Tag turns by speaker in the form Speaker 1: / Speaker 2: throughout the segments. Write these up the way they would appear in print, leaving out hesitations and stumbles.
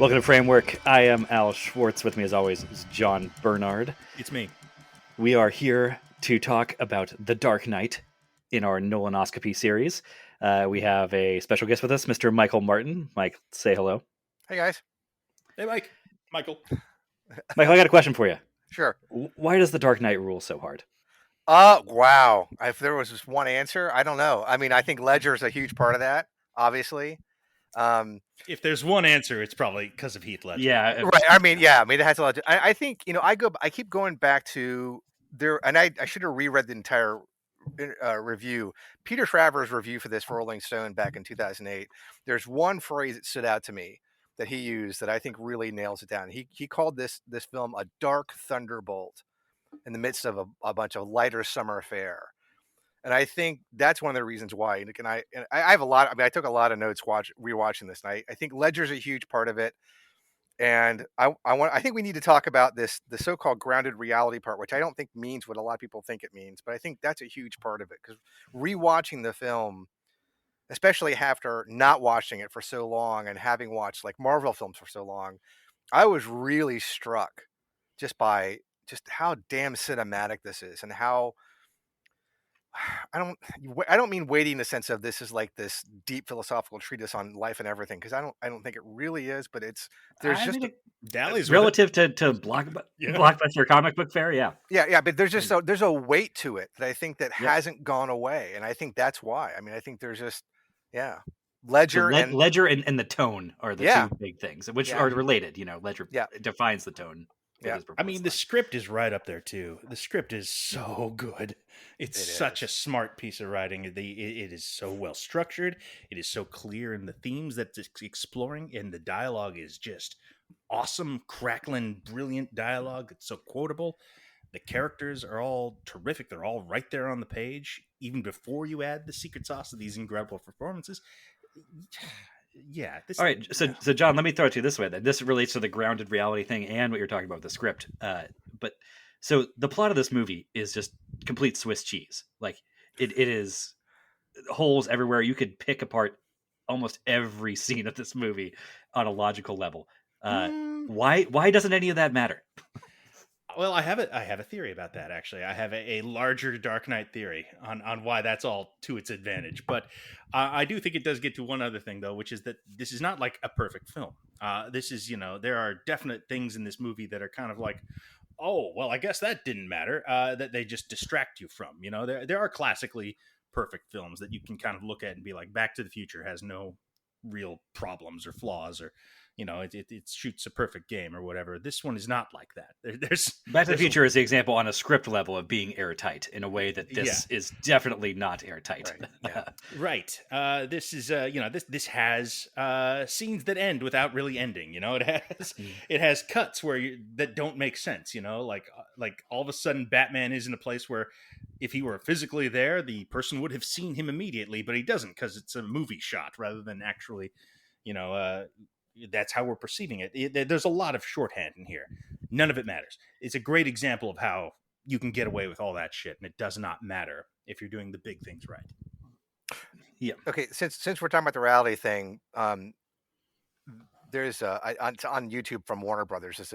Speaker 1: Welcome to Framework. I am Al Schwartz. With me, as always, is John Bernard.
Speaker 2: It's me.
Speaker 1: We are here to talk about The Dark Knight in our Nolan-oscopy series. We have a special guest with us, Mr. Michael Martin. Mike, say hello.
Speaker 3: Hey, guys.
Speaker 2: Hey, Michael.
Speaker 1: Michael, I got a question for you.
Speaker 3: Sure.
Speaker 1: Why does The Dark Knight rule so hard?
Speaker 3: Wow. If there was just one answer, I don't know. I mean, I think Ledger is a huge part of that, obviously.
Speaker 2: If there's one answer, it's probably because of Heath Ledger.
Speaker 1: Yeah.
Speaker 3: Right. I mean, it has a lot. I think, I keep going back to there, and I should have reread the entire review. Peter Travers' review for this for Rolling Stone back in 2008. There's one phrase that stood out to me that he used that I think really nails it down. He called this film a dark thunderbolt in the midst of a bunch of lighter summer fare. And I think that's one of the reasons why. And I have a lot. I mean, I took a lot of notes rewatching this. And I think Ledger's a huge part of it. And I think we need to talk about the so-called grounded reality part, which I don't think means what a lot of people think it means. But I think that's a huge part of it, because rewatching the film, especially after not watching it for so long and having watched like Marvel films for so long, I was really struck just by just how damn cinematic this is, and how I don't mean weighty in the sense of this is like this deep philosophical treatise on life and everything, because I don't think it really is, but
Speaker 2: Dally's
Speaker 1: relative to blockbuster comic book fare,
Speaker 3: yeah, but there's a weight to it that I think that hasn't gone away, and I think that's why. I mean, I think there's just Ledger
Speaker 1: and the tone are the two big things, which are related. Ledger defines the tone.
Speaker 3: Yeah,
Speaker 2: I mean, the script is right up there too. The script is so good. It's such a smart piece of writing. It is so well structured. It is so clear in the themes that it's exploring, and the dialogue is just awesome, crackling, brilliant dialogue. It's so quotable. The characters are all terrific. They're all right there on the page, even before you add the secret sauce of these incredible performances. Yeah.
Speaker 1: All right. So John, let me throw it to you this way. Then this relates to the grounded reality thing and what you're talking about with the script. But so the plot of this movie is just complete Swiss cheese. Like it is holes everywhere. You could pick apart almost every scene of this movie on a logical level. Why doesn't any of that matter?
Speaker 2: Well, I have a theory about that, actually. I have a larger Dark Knight theory on why that's all to its advantage. But I do think it does get to one other thing, though, which is that this is not like a perfect film. This is, there are definite things in this movie that are kind of like, oh, well, I guess that didn't matter, that they just distract you from. There are classically perfect films that you can kind of look at and be like, Back to the Future has no real problems or flaws, or it shoots a perfect game or whatever. This one is not like that. There's
Speaker 1: Back to the Future is the example on a script level of being airtight in a way that this is definitely not airtight.
Speaker 2: Right. This is this has scenes that end without really ending. It has cuts that don't make sense. Like all of a sudden Batman is in a place where if he were physically there, the person would have seen him immediately, but he doesn't, because it's a movie shot rather than actually, that's how we're perceiving it. There's a lot of shorthand in here. None of it matters. It's a great example of how you can get away with all that shit, and it does not matter if you're doing the big things right.
Speaker 3: Yeah. Okay. Since we're talking about the reality thing, there's on YouTube from Warner Brothers. It's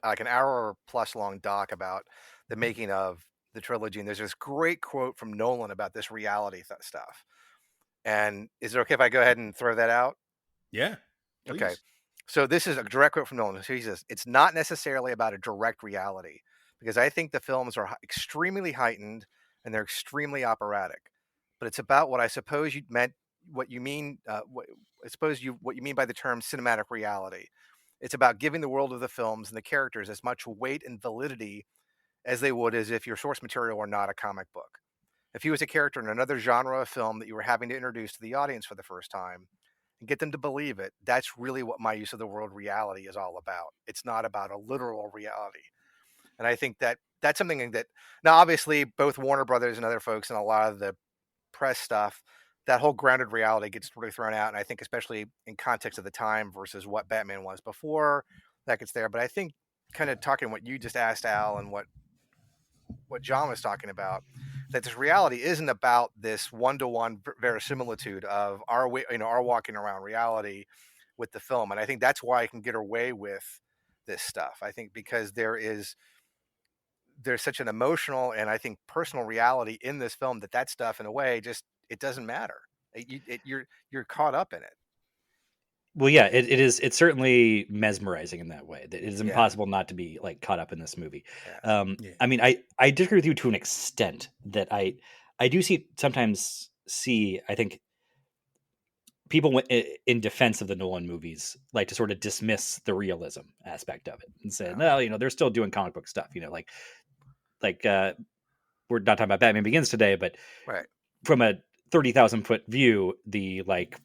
Speaker 3: like an hour plus long doc about the making of the trilogy, and there's this great quote from Nolan about this reality stuff. And is it okay if I go ahead and throw that out?
Speaker 2: Yeah. Please.
Speaker 3: Okay. So this is a direct quote from Nolan. So he says, "It's not necessarily about a direct reality, because I think the films are extremely heightened and they're extremely operatic. But it's about what I suppose you meant, what you mean by the term cinematic reality. It's about giving the world of the films and the characters as much weight and validity as they would as if your source material were not a comic book. If he was a character in another genre of film that you were having to introduce to the audience for the first time and get them to believe it, that's really what my use of the word reality is all about. It's not about a literal reality." And I think that that's something that, now obviously both Warner Brothers and other folks and a lot of the press stuff, that whole grounded reality gets really thrown out. And I think especially in context of the time versus what Batman was before, that gets there. But I think kind of talking what you just asked, Al, and what John was talking about, that this reality isn't about this one-to-one verisimilitude of our walking around reality with the film, and I think that's why I can get away with this stuff. I think because there's such an emotional and I think personal reality in this film that stuff in a way just it doesn't matter. You're caught up in it.
Speaker 1: Well, yeah, it's certainly mesmerizing in that way. That it is
Speaker 3: Yeah,
Speaker 1: impossible not to be like caught up in this movie.
Speaker 3: yeah,
Speaker 2: Yeah.
Speaker 1: I mean, I disagree with you to an extent that I do see. I think people in defense of the Nolan movies like to sort of dismiss the realism aspect of it and say,
Speaker 3: yeah.
Speaker 1: no, they're still doing comic book stuff. Like we're not talking about Batman Begins today, but
Speaker 3: Right.
Speaker 1: from a 30,000 foot view, the like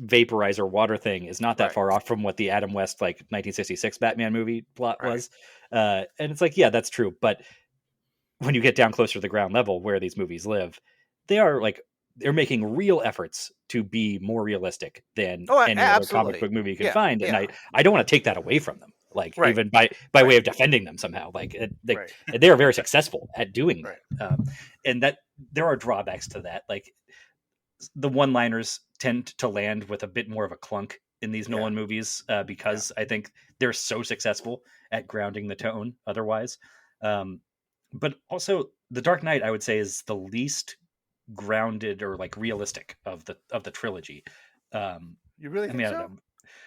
Speaker 1: vaporizer water thing is not that
Speaker 3: Right.
Speaker 1: far off from what the Adam West like 1966 Batman movie plot
Speaker 3: Right.
Speaker 1: was. And it's like, yeah, that's true. But when you get down closer to the ground level where these movies live, they're making real efforts to be more realistic than
Speaker 3: Oh,
Speaker 1: any other comic
Speaker 3: absolutely.
Speaker 1: book movie you can
Speaker 3: Yeah.
Speaker 1: find. And
Speaker 3: Yeah.
Speaker 1: I don't want to take that away from them. Like
Speaker 3: Right.
Speaker 1: even by
Speaker 3: Right.
Speaker 1: way of defending them somehow,
Speaker 3: Right.
Speaker 1: they are very successful at doing
Speaker 3: Right.
Speaker 1: that. And that there are drawbacks to that. Like the one-liners tend to land with a bit more of a clunk in these
Speaker 3: Yeah.
Speaker 1: Nolan movies because I think they're so successful at grounding the tone otherwise. But also, The Dark Knight, I would say, is the least grounded or like realistic of the trilogy.
Speaker 3: You really
Speaker 1: I
Speaker 3: think
Speaker 1: mean, I don't
Speaker 3: so?
Speaker 1: know.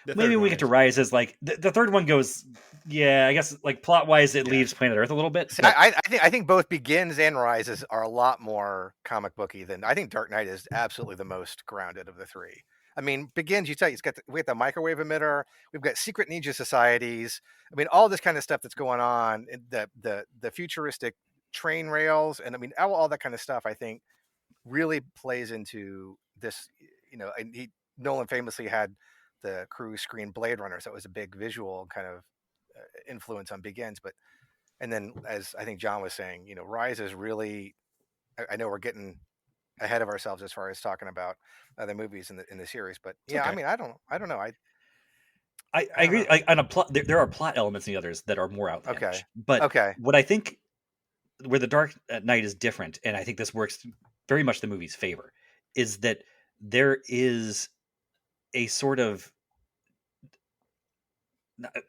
Speaker 2: The
Speaker 1: Maybe
Speaker 2: third
Speaker 1: we
Speaker 2: one
Speaker 1: get to
Speaker 2: is.
Speaker 1: Rise as like the third one goes. Yeah, I guess like plot wise, it
Speaker 2: Yeah.
Speaker 1: leaves Planet Earth a little bit,
Speaker 3: See,
Speaker 1: but
Speaker 3: I think both Begins and Rises are a lot more comic booky than I think Dark Knight is absolutely the most grounded of the three. I mean, Begins, you tell you, we got the microwave emitter, we've got secret ninja societies. I mean, all this kind of stuff that's going on, the futuristic train rails, and I mean, all that kind of stuff. I think really plays into this. And Nolan famously had the crew screen Blade Runner, so it was a big visual kind of influence on Begins, but and then as I think John was saying, Rise is really. I know we're getting ahead of ourselves as far as talking about other movies in the series, but yeah,
Speaker 2: Okay.
Speaker 3: I mean, I don't know.
Speaker 1: I
Speaker 3: I don't
Speaker 1: agree.
Speaker 3: know.
Speaker 1: Like, on a plot, there are plot elements in the others that are more
Speaker 3: Okay,
Speaker 1: outlandish. But
Speaker 3: okay,
Speaker 1: what I think where the Dark Knight is different, and I think this works very much the movie's favor, is that there is a sort of,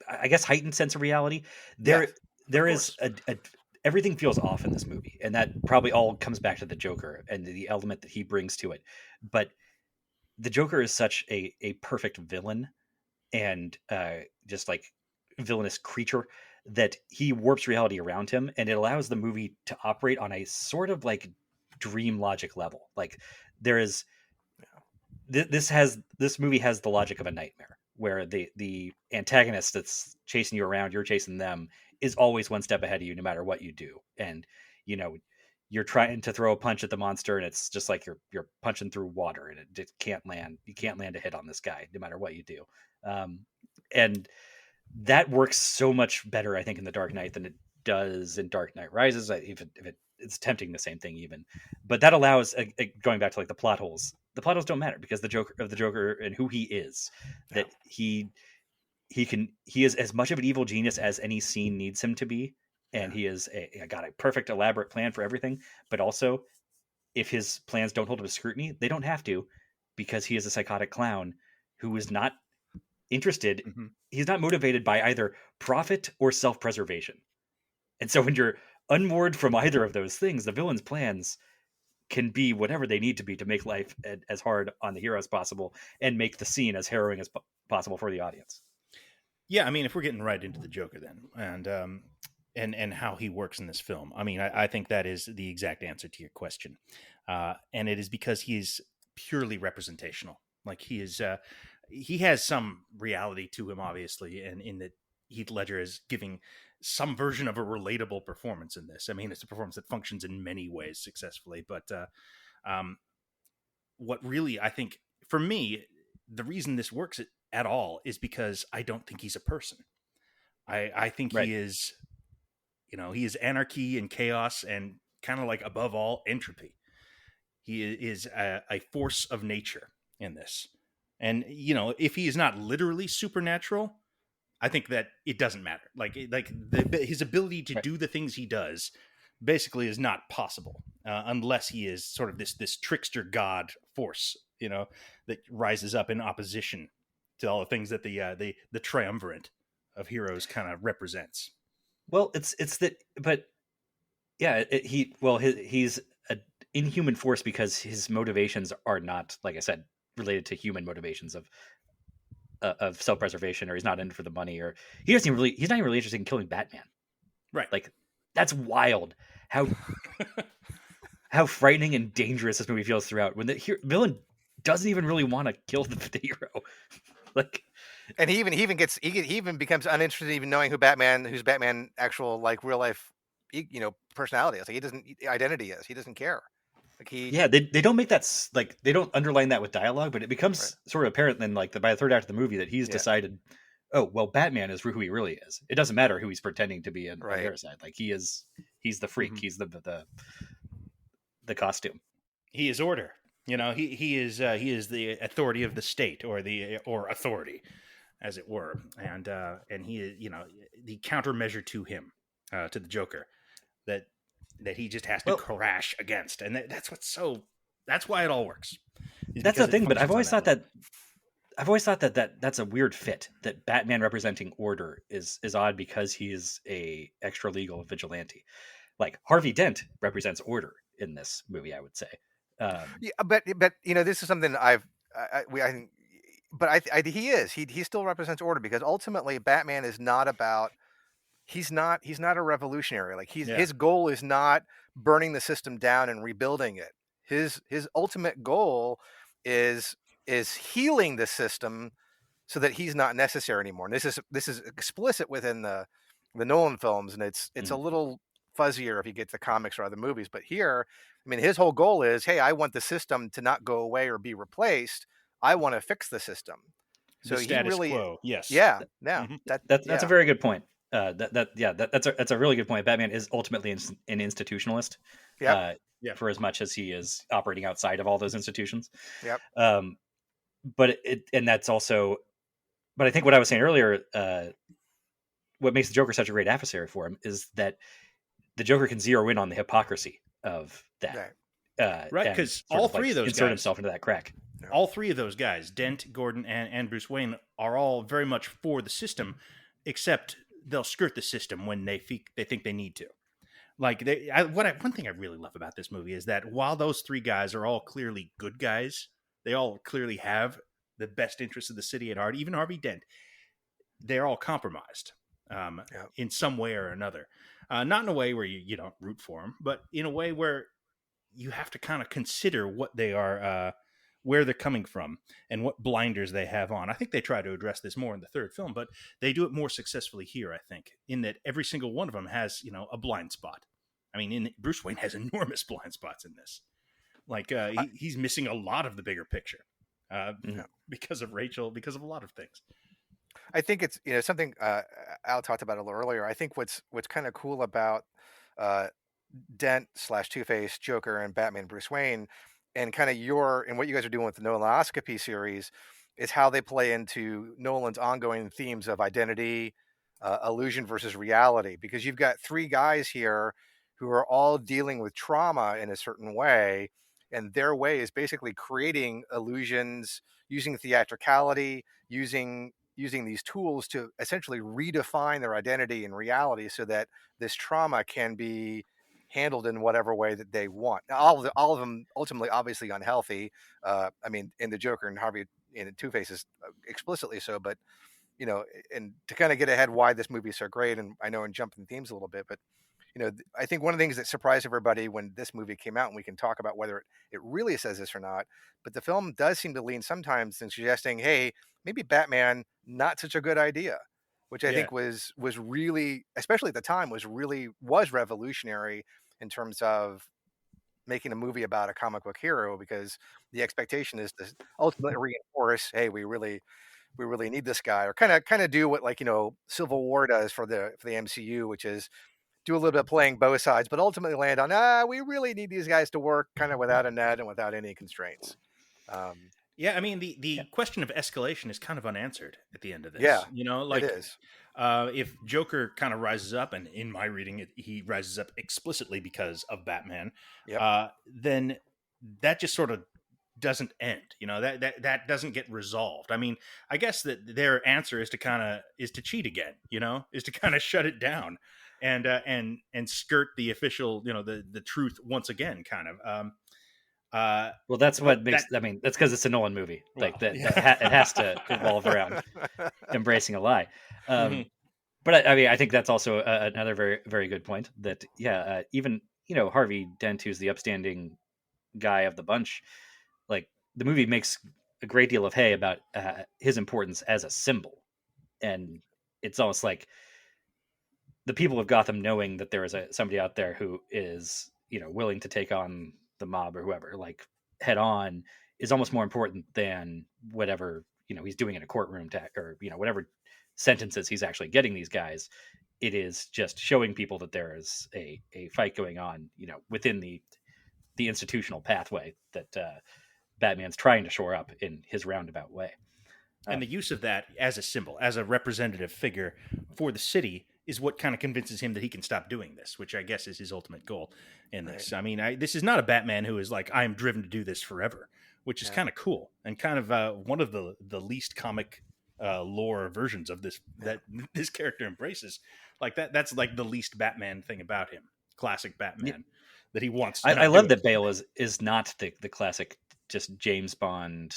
Speaker 1: I guess, heightened sense of reality.
Speaker 3: yes, of
Speaker 1: There is
Speaker 3: course,
Speaker 1: everything feels off in this movie, and that probably all comes back to the Joker and the element that he brings to it. But the Joker is such a perfect villain and just like villainous creature that he warps reality around him, and it allows the movie to operate on a sort of like dream logic level. Like there is this movie has the logic of a nightmare where the antagonist that's chasing you around, you're chasing them, is always one step ahead of you no matter what you do. And you know you're trying to throw a punch at the monster and it's just like you're punching through water and it just can't land. You can't land a hit on this guy no matter what you do. And that works so much better, I think, in The Dark Knight than it does in Dark Knight Rises. It's tempting the same thing even, but that allows going back to like the plot holes. The plot holes don't matter because the Joker and who he is,
Speaker 3: yeah,
Speaker 1: that he is as much of an evil genius as any scene needs him to be, and
Speaker 3: yeah,
Speaker 1: he is got a perfect elaborate plan for everything. But also, if his plans don't hold up to scrutiny, they don't have to, because he is a psychotic clown who is not interested.
Speaker 2: Mhm.
Speaker 1: He's not motivated by either profit or self-preservation. And so when you're unmoored from either of those things, the villain's plans can be whatever they need to be to make life as hard on the hero as possible and make the scene as harrowing as possible for the audience.
Speaker 2: Yeah, I mean, if we're getting right into the Joker then, and how he works in this film, I mean, I think that is the exact answer to your question, and it is because he is purely representational. Like he has some reality to him, obviously, and in that Heath Ledger is giving some version of a relatable performance in this. I mean, it's a performance that functions in many ways successfully, but um, what really I think for me, the reason this works at all is because I don't think he's a person. I think
Speaker 1: Right.
Speaker 2: he is, he is anarchy and chaos and kind of like above all entropy. He is a force of nature in this. And if he is not literally supernatural, I think that it doesn't matter. His ability to
Speaker 1: Right.
Speaker 2: do the things he does basically is not possible unless he is sort of this trickster god force, that rises up in opposition to all the things that the triumvirate of heroes kind of represents.
Speaker 1: Well, it's that, but yeah, he's an inhuman force because his motivations are not, like I said, related to human motivations of self preservation, or he's not in for the money, or he's not even really interested in killing Batman.
Speaker 2: Right.
Speaker 1: Like, that's wild. How frightening and dangerous this movie feels throughout, when the villain doesn't even really want to kill the hero. Like,
Speaker 3: And he even becomes uninterested in even knowing who's Batman actual like real life, personality is. Like he doesn't identity is. He doesn't care. Like he
Speaker 1: yeah, they don't make that like, they don't underline that with dialogue, but it
Speaker 3: right.
Speaker 1: becomes sort of apparent then, like by the third act of the movie, that he's
Speaker 3: Yeah.
Speaker 1: decided, oh well, Batman is who he really is. It doesn't matter who he's pretending to be on the
Speaker 3: Right.
Speaker 1: other side. Like, he's the freak.
Speaker 2: Mhm.
Speaker 1: He's the costume.
Speaker 2: He is order. He is the authority of the state, or authority, as it were, and he is the countermeasure to him, to the Joker, that he just has to
Speaker 1: Well,
Speaker 2: crash against, and that's why it all works.
Speaker 1: that's the thing. But I've
Speaker 2: functions on
Speaker 1: always thought
Speaker 2: level.
Speaker 1: that's a weird fit. That Batman representing order is odd because he is a extra legal vigilante. Like, Harvey Dent represents order in this movie, I would say.
Speaker 3: Yeah, but this is something I think, but he still represents order because ultimately Batman is not about. He's not a revolutionary. Like
Speaker 2: Yeah.
Speaker 3: his goal is not burning the system down and rebuilding it. His ultimate goal is healing the system so that he's not necessary anymore. And this is explicit within the Nolan films, and it's a little fuzzier if you get to comics or other movies. But here, I mean, his whole goal is, hey, I want the system to not go away or be replaced. I want to fix the system. So
Speaker 2: The
Speaker 3: he
Speaker 2: status
Speaker 3: really,
Speaker 2: quo. Yes.
Speaker 3: yeah, yeah,
Speaker 2: Mhm.
Speaker 1: That's a very good point. That's a really good point. Batman is ultimately an institutionalist,
Speaker 3: yep,
Speaker 2: Yeah.
Speaker 1: for as much as he is operating outside of all those institutions.
Speaker 3: yep.
Speaker 1: But that's also, but I think what I was saying earlier, what makes the Joker such a great adversary for him is that the Joker can zero in on the hypocrisy of that,
Speaker 2: Right,
Speaker 1: and
Speaker 2: because
Speaker 1: sort
Speaker 2: all
Speaker 1: of like
Speaker 2: three of those
Speaker 1: insert
Speaker 2: guys,
Speaker 1: himself into that crack.
Speaker 2: all three of those guys, Dent, Gordon, and Bruce Wayne, are all very much for the system, except they'll skirt the system when they think they need to. Like one thing I really love about this movie is that while those three guys are all clearly good guys, they all clearly have the best interests of the city at heart. Even Harvey Dent, they're all compromised,
Speaker 3: Yep.
Speaker 2: in some way or another. Not in a way where you don't root for them, but in a way where you have to kind of consider what they are, where they're coming from, and what blinders they have on. I think they try to address this more in the third film, but they do it more successfully here, I think, in that every single one of them has, a blind spot. I mean, Bruce Wayne has enormous blind spots in this. Like, he's missing a lot of the bigger picture,
Speaker 1: Mhm.
Speaker 2: because of Rachel, because of a lot of things.
Speaker 3: I think it's something Al talked about a little earlier. I think what's kind of cool about uh, Dent slash Two Face, Joker, and Batman Bruce Wayne, and kind of what you guys are doing with the Nolan-oscopy series, is how they play into Nolan's ongoing themes of identity, illusion versus reality. Because you've got three guys here who are all dealing with trauma in a certain way, and their way is basically creating illusions using theatricality, using these tools to essentially redefine their identity and reality so that this trauma can be handled in whatever way that they want. Now, all of them ultimately, obviously unhealthy. I mean, in the Joker and Harvey in Two Faces, explicitly so. But and to kind of get ahead why this movie is so great, and I know I'm jumping themes a little bit, but I think one of the things that surprised everybody when this movie came out, and we can talk about whether it really says this or not, but the film does seem to lean sometimes in suggesting, hey, maybe Batman not such a good idea, which I
Speaker 2: Yeah.
Speaker 3: think was really, especially at the time, was revolutionary in terms of making a movie about a comic book hero, because the expectation is to ultimately reinforce, hey, we really need this guy, or kind of do what, like, Civil War does for the MCU, which is do a little bit of playing both sides, but ultimately land on, we really need these guys to work kind of without a net and without any constraints. Um,
Speaker 2: Yeah, I mean, the
Speaker 1: Yeah.
Speaker 2: question of escalation is kind of unanswered at the end of
Speaker 3: yeah,
Speaker 2: this.
Speaker 3: it
Speaker 2: Like,
Speaker 3: is.
Speaker 2: if Joker kind of rises up, and in my reading, he rises up explicitly because of Batman,
Speaker 3: Yep.
Speaker 2: then that just sort of doesn't end. That doesn't get resolved. I mean, I guess that their answer is to cheat again. Is to kind of shut it down, and skirt the official, the truth once again, kind of.
Speaker 1: Well, that's
Speaker 2: But
Speaker 1: what makes. I mean, that's because it's a Nolan movie. Like
Speaker 2: well,
Speaker 1: that,
Speaker 2: yeah.
Speaker 1: it has to evolve around embracing a lie.
Speaker 2: Mhm.
Speaker 1: But I mean, I think that's also another very, very good point. That even Harvey Dent, who's the upstanding guy of the bunch, like the movie makes a great deal of hay about his importance as a symbol, and it's almost like the people of Gotham knowing that there is somebody out there who is willing to take on the mob or whoever like head on is almost more important than whatever he's doing in a courtroom or whatever sentences he's actually getting these guys. It is just showing people that there is a fight going on within the institutional pathway that Batman's trying to shore up in his roundabout way.
Speaker 2: And the use of that as a symbol, as a representative figure for the city, is what kind of convinces him that he can stop doing this, which I guess is his ultimate goal in this.
Speaker 3: Right.
Speaker 2: I mean, this is not a Batman who is like, I am driven to do this forever, which is kind of cool and kind of one of the least comic lore versions of this that this character embraces. Like that's like the least Batman thing about him, classic Batman, that he wants to.
Speaker 1: I love that Bale is not the classic just James Bond,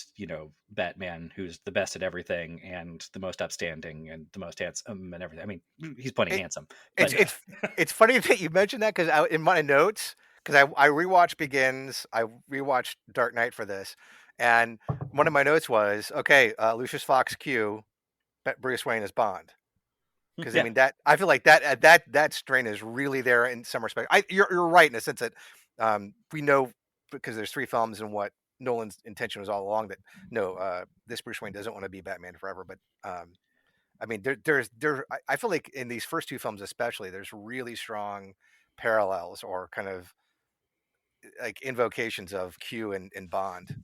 Speaker 1: Batman who's the best at everything and the most upstanding and the most handsome and everything. I mean, he's plenty handsome. But
Speaker 3: It's funny that you mentioned that because in my notes, because I rewatched Begins, I rewatched Dark Knight for this, and one of my notes was Lucius Fox Q, Bruce Wayne as Bond. Because I mean that I feel like that strain is really there in some respect. You're right in the sense that we know because there's 3 films and what Nolan's intention was all along that this Bruce Wayne doesn't want to be Batman forever. But I mean I feel like in these first 2 films especially there's really strong parallels or kind of like invocations of Q and Bond.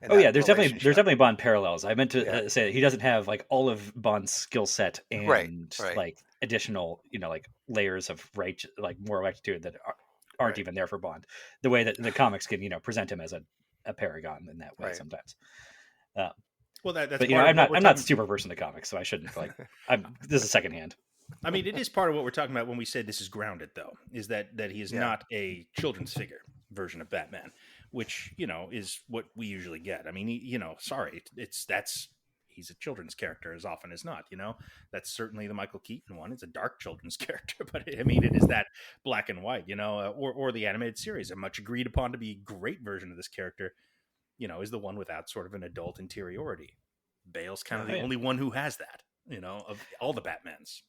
Speaker 1: There's definitely Bond parallels. I meant to say that he doesn't have like all of Bond's skill set and
Speaker 3: right.
Speaker 1: like additional like layers of moral rectitude that aren't even there for Bond. The way that the comics can present him as a paragon in that way sometimes.
Speaker 2: Well, that's
Speaker 1: but I'm not super versed in the comics, so I shouldn't this is secondhand.
Speaker 2: I mean, it is part of what we're talking about when we say this is grounded, though, is that he is not a children's figure version of Batman, which is what we usually get. I mean, he's a children's character as often as not. That's certainly the Michael Keaton one. It's a dark children's character, but I mean, it is that black and white. Or the animated series, a much agreed upon to be great version of this character. Is the one without sort of an adult interiority. Bale's kind of the only one who has that. Of all the Batmans.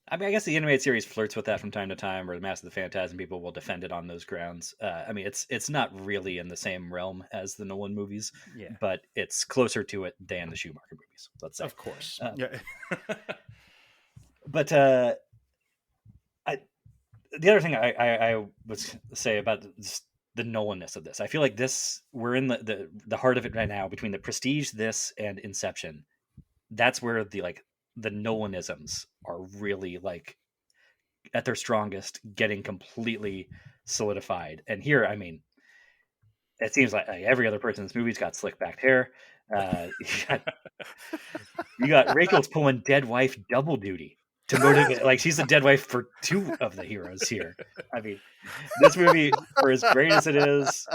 Speaker 1: I mean, I guess the animated series flirts with that from time to time, or the Mask of the Phantasm people will defend it on those grounds. I mean, it's not really in the same realm as the Nolan movies, but it's closer to it than the Schumacher movies, let's say.
Speaker 2: Of course.
Speaker 1: But the other thing I would say about the Nolan-ness of this, I feel like we're in the heart of it right now between the Prestige, this, and Inception. That's where the Nolanisms are really like at their strongest, getting completely solidified. And here, I mean, it seems like every other person in this movie's got slick back hair. You got Rachel's pulling dead wife double duty to motivate. Like she's the dead wife for 2 of the heroes here. I mean, this movie, for as great as it is,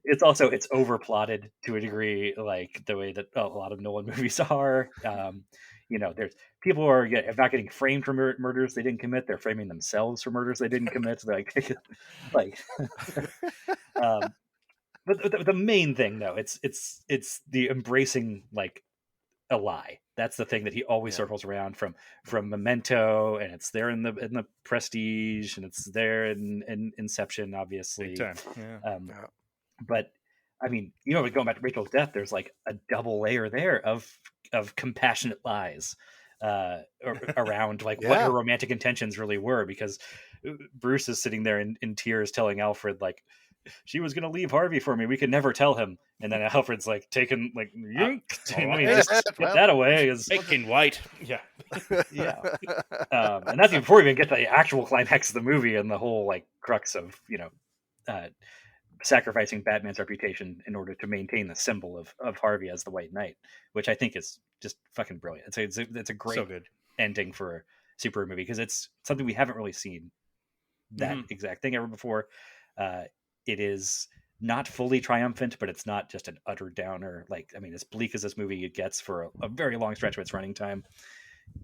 Speaker 1: it's overplotted to a degree, like the way that a lot of Nolan movies are. There's people who are not getting framed for murders they didn't commit; they're framing themselves for murders they didn't commit. But the main thing, though, it's the embracing like a lie. That's the thing that he always circles around from Memento, and it's there in the Prestige, and it's there in Inception, obviously.
Speaker 2: Big time.
Speaker 1: But I mean, going back to Rachel's death, there's like a double layer there of compassionate lies around like what her romantic intentions really were, because Bruce is sitting there in tears telling Alfred like she was going to leave Harvey for me. We could never tell him. And then Alfred's like taken like, just get that away.
Speaker 2: Making white. Yeah.
Speaker 1: And that's before we even get the actual climax of the movie and the whole like crux of, sacrificing Batman's reputation in order to maintain the symbol of Harvey as the White Knight, which I think is just fucking brilliant. It's a
Speaker 2: So
Speaker 1: great
Speaker 2: good.
Speaker 1: ending for a superhero movie because it's something we haven't really seen that exact thing ever before. It is not fully triumphant, but it's not just an utter downer. Like, I mean, as bleak as this movie gets for a very long stretch of its running time,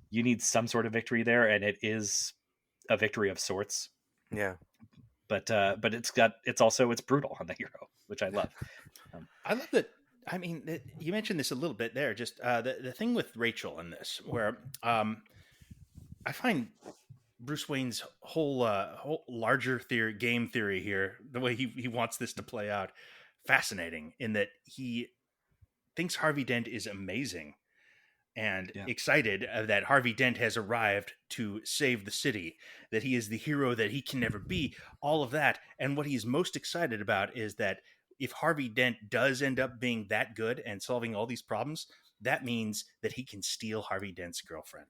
Speaker 1: you need some sort of victory there, and it is a victory of sorts.
Speaker 3: Yeah.
Speaker 1: But it's brutal on the hero, which I love.
Speaker 2: I love that. I mean, you mentioned this a little bit there. Just the thing with Rachel in this, where I find Bruce Wayne's whole larger game theory here, the way he wants this to play out, fascinating. In that he thinks Harvey Dent is amazing and excited that Harvey Dent has arrived to save the city, that he is the hero that he can never be, all of that. And what he's most excited about is that if Harvey Dent does end up being that good and solving all these problems, that means that he can steal Harvey Dent's girlfriend.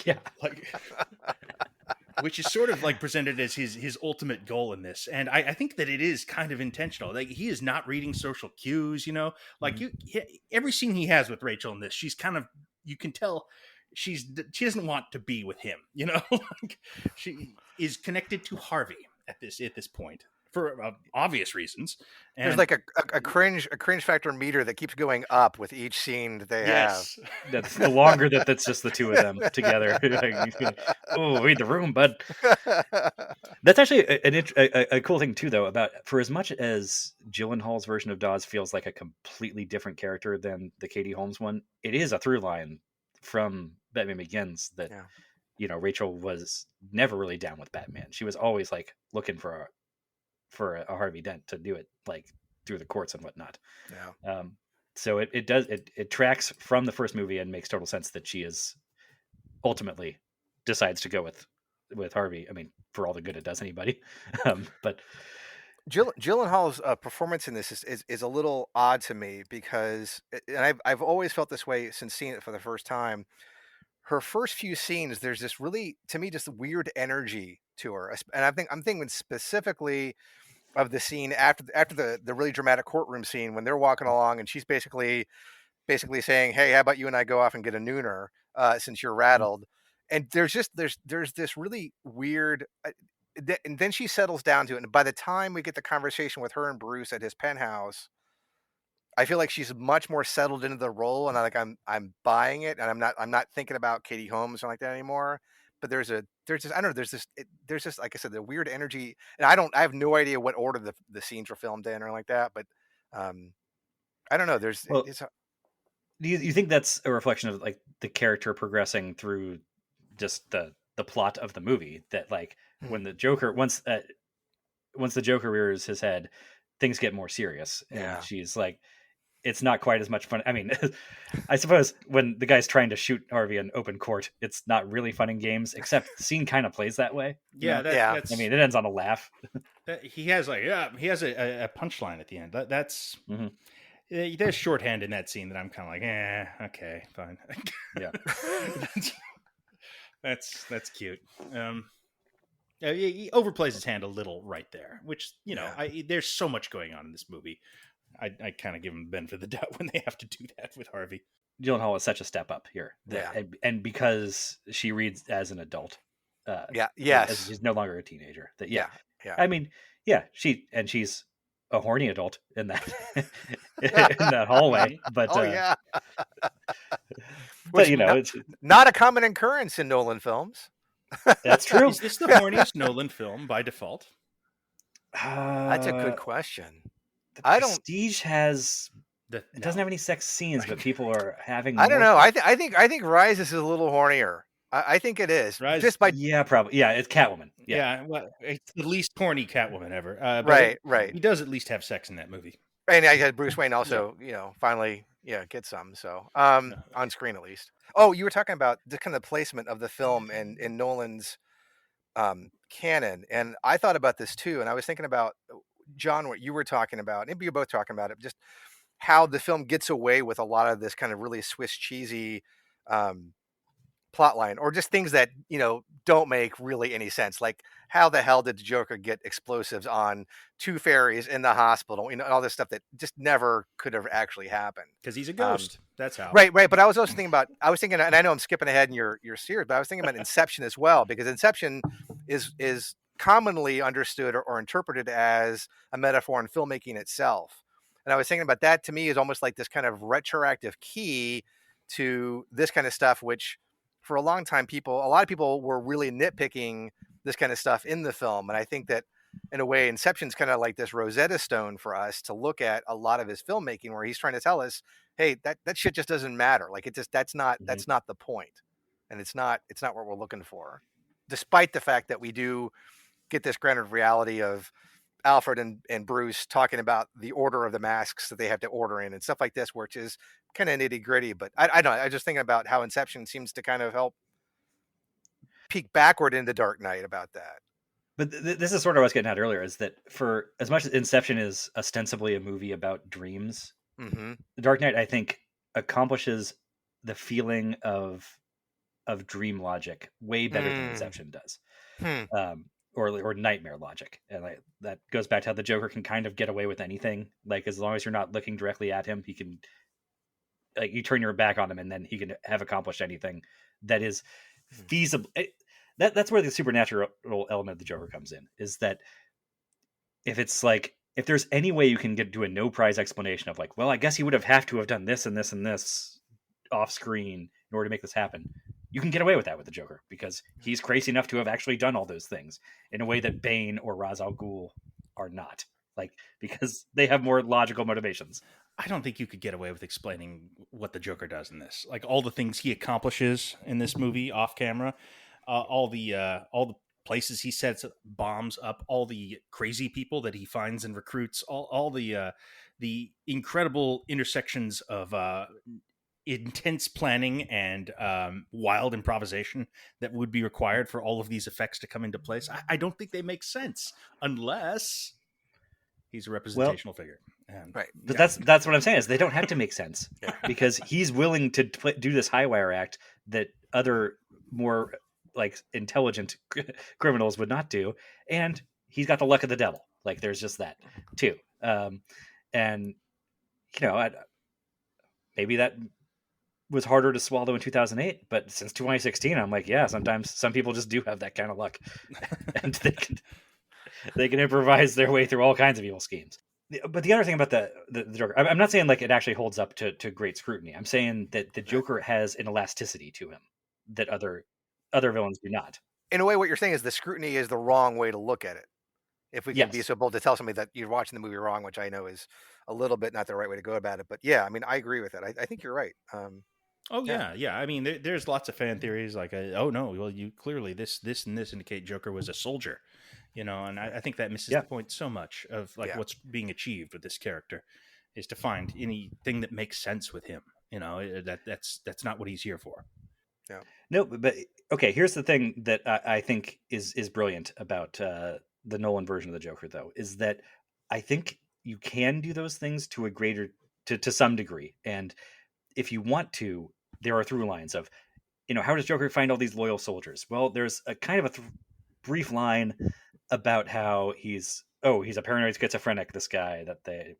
Speaker 1: Yeah.
Speaker 2: Like, which is sort of like presented as his ultimate goal in this. And I think that it is kind of intentional. Like, he is not reading social cues, like every scene he has with Rachel in this, she's kind of, you can tell she doesn't want to be with him, like, she is connected to Harvey at this point for obvious reasons. And
Speaker 3: there's like a cringe factor meter that keeps going up with each scene that they have.
Speaker 1: That's the longer that's just the two of them together. Oh, read the room, bud. That's actually a cool thing too, though. About for as much as Gyllenhaal's version of Dawes feels like a completely different character than the Katie Holmes one, it is a through line from Batman Begins that Rachel was never really down with Batman. She was always like looking for a Harvey Dent to do it, like through the courts and whatnot. So it tracks from the first movie and makes total sense that she is ultimately decides to go with Harvey. I mean, for all the good it does anybody. But
Speaker 3: Gyllenhaal's performance in this is a little odd to me because, and I've always felt this way since seeing it for the first time. Her first few scenes, there's this really, to me, just weird energy to her, and I'm thinking specifically of the scene after the really dramatic courtroom scene when they're walking along and she's basically saying, "Hey, how about you and I go off and get a nooner since you're rattled?" And there's this really weird, and then she settles down to it. And by the time we get the conversation with her and Bruce at his penthouse, I feel like she's much more settled into the role, and I'm buying it, and I'm not thinking about Katie Holmes or like that anymore. But there's this I don't know, there's this like I said, the weird energy, and I have no idea what order the scenes were filmed in or like that, but I don't know.
Speaker 1: Do you think that's a reflection of like the character progressing through just the plot of the movie? That like when the Joker once the Joker rears his head, things get more serious, and she's like, it's not quite as much fun. I mean, I suppose when the guy's trying to shoot Harvey in open court, it's not really fun and games, except the scene kind of plays that way.
Speaker 2: That's,
Speaker 1: I mean, it ends on a laugh.
Speaker 2: He has a punchline at the end. That's there's shorthand in that scene that I'm kind of like, okay, fine.
Speaker 1: Yeah,
Speaker 2: that's cute. He overplays his hand a little right there, which there's so much going on in this movie. I kind of give him the benefit of the doubt when they have to do that with Harvey.
Speaker 1: Gyllenhaal is such a step up here. And because she reads as an adult. As she's no longer a teenager. I mean, she's a horny adult in that in that hallway. But but it's
Speaker 3: not a common occurrence in Nolan films.
Speaker 1: That's true.
Speaker 2: Is this the horniest Nolan film by default?
Speaker 3: That's a good question.
Speaker 1: Prestige it doesn't have any sex scenes, but people are having.
Speaker 3: I don't know. I think Rises is a little hornier. I think it is.
Speaker 2: Rise,
Speaker 3: just by
Speaker 1: probably. Yeah, it's Catwoman.
Speaker 2: Well, it's the least horny Catwoman ever.
Speaker 3: Right.
Speaker 2: He does at least have sex in that movie.
Speaker 3: And I had Bruce Wayne also, finally, get some. So on screen at least. Oh, you were talking about the kind of placement of the film in Nolan's canon, and I thought about this too. And I was thinking about, John, what you were talking about, maybe you're both talking about it, just how the film gets away with a lot of this kind of really Swiss cheesy plot line, or just things that don't make really any sense. Like, how the hell did the Joker get explosives on two fairies in the hospital? All this stuff that just never could have actually happened.
Speaker 2: Because he's a ghost. That's how.
Speaker 3: Right. But I was also thinking, and I know I'm skipping ahead in your series, but I was thinking about Inception as well, because Inception is commonly understood or interpreted as a metaphor in filmmaking itself. And I was thinking about that. To me, is almost like this kind of retroactive key to this kind of stuff, which for a long time, a lot of people were really nitpicking this kind of stuff in the film. And I think that in a way, Inception's kind of like this Rosetta Stone for us to look at a lot of his filmmaking, where he's trying to tell us, hey, that shit just doesn't matter. Like, that's not the point. And it's not what we're looking for. Despite the fact that we do get this grounded reality of Alfred and Bruce talking about the order of the masks that they have to order in and stuff like this, which is kind of nitty gritty. But I don't know. I just thinking about how Inception seems to kind of help peek backward into Dark Knight about that.
Speaker 1: But this is sort of what I was getting at earlier, is that for as much as Inception is ostensibly a movie about dreams, The Dark Knight, I think, accomplishes the feeling of dream logic way better than Inception does. Or nightmare logic, and that goes back to how the Joker can kind of get away with anything. Like, as long as you're not looking directly at him, he can, like, you turn your back on him, and then he can have accomplished anything that is feasible. That's where the supernatural element of the Joker comes in. Is that if there's any way you can get to a no prize explanation of, like, well, I guess he would have to have done this and this and this off screen in order to make this happen, you can get away with that with the Joker, because he's crazy enough to have actually done all those things in a way that Bane or Ra's al Ghul are not, like, because they have more logical motivations.
Speaker 2: I don't think you could get away with explaining what the Joker does in this. Like, all the things he accomplishes in this movie off camera, all the places he sets bombs up, all the crazy people that he finds and recruits, all the incredible intersections of intense planning and wild improvisation that would be required for all of these effects to come into place. I don't think they make sense unless he's a representational figure. And,
Speaker 3: right.
Speaker 1: But that's what I'm saying, is they don't have to make sense because he's willing to do this high wire act that other more, like, intelligent criminals would not do. And he's got the luck of the devil. Like, there's just that too. And maybe that was harder to swallow in 2008, but since 2016, I'm like, yeah, sometimes some people just do have that kind of luck, and they can improvise their way through all kinds of evil schemes. But the other thing about the Joker, I'm not saying, like, it actually holds up to great scrutiny. I'm saying that the Joker has an elasticity to him that other villains do not.
Speaker 3: In a way, what you're saying is the scrutiny is the wrong way to look at it. If we can be so bold to tell somebody that you're watching the movie wrong, which I know is a little bit not the right way to go about it. But yeah, I mean, I agree with that. I think you're right.
Speaker 2: Yeah. I mean, there's lots of fan theories like, oh no, well, you clearly this and this indicate Joker was a soldier, and I think that misses the point so much of, like, what's being achieved with this character is to find anything that makes sense with him. That's not what he's here for.
Speaker 3: Yeah.
Speaker 1: No, but okay. Here's the thing that I think is brilliant about the Nolan version of the Joker, though, is that I think you can do those things to a greater to some degree, and if you want to, there are through lines of, how does Joker find all these loyal soldiers? Well, there's a kind of a brief line about how he's a paranoid schizophrenic, this guy that they,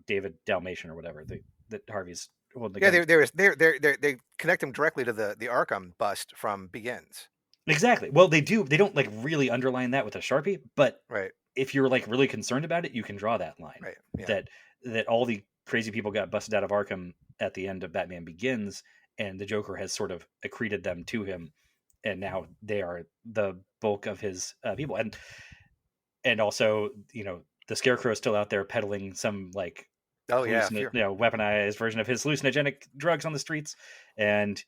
Speaker 1: David Dalmatian or whatever, that Harvey's. Well,
Speaker 3: they connect him directly to the Arkham bust from Begins.
Speaker 1: Exactly. Well, they do. They don't, like, really underline that with a Sharpie, but
Speaker 3: right.
Speaker 1: If you're, like, really concerned about it, you can draw that line.
Speaker 3: Right. Yeah.
Speaker 1: That all the crazy people got busted out of Arkham at the end of Batman Begins, and the Joker has sort of accreted them to him, and now they are the bulk of his people. And also, the Scarecrow is still out there peddling some, like, weaponized version of his hallucinogenic drugs on the streets. And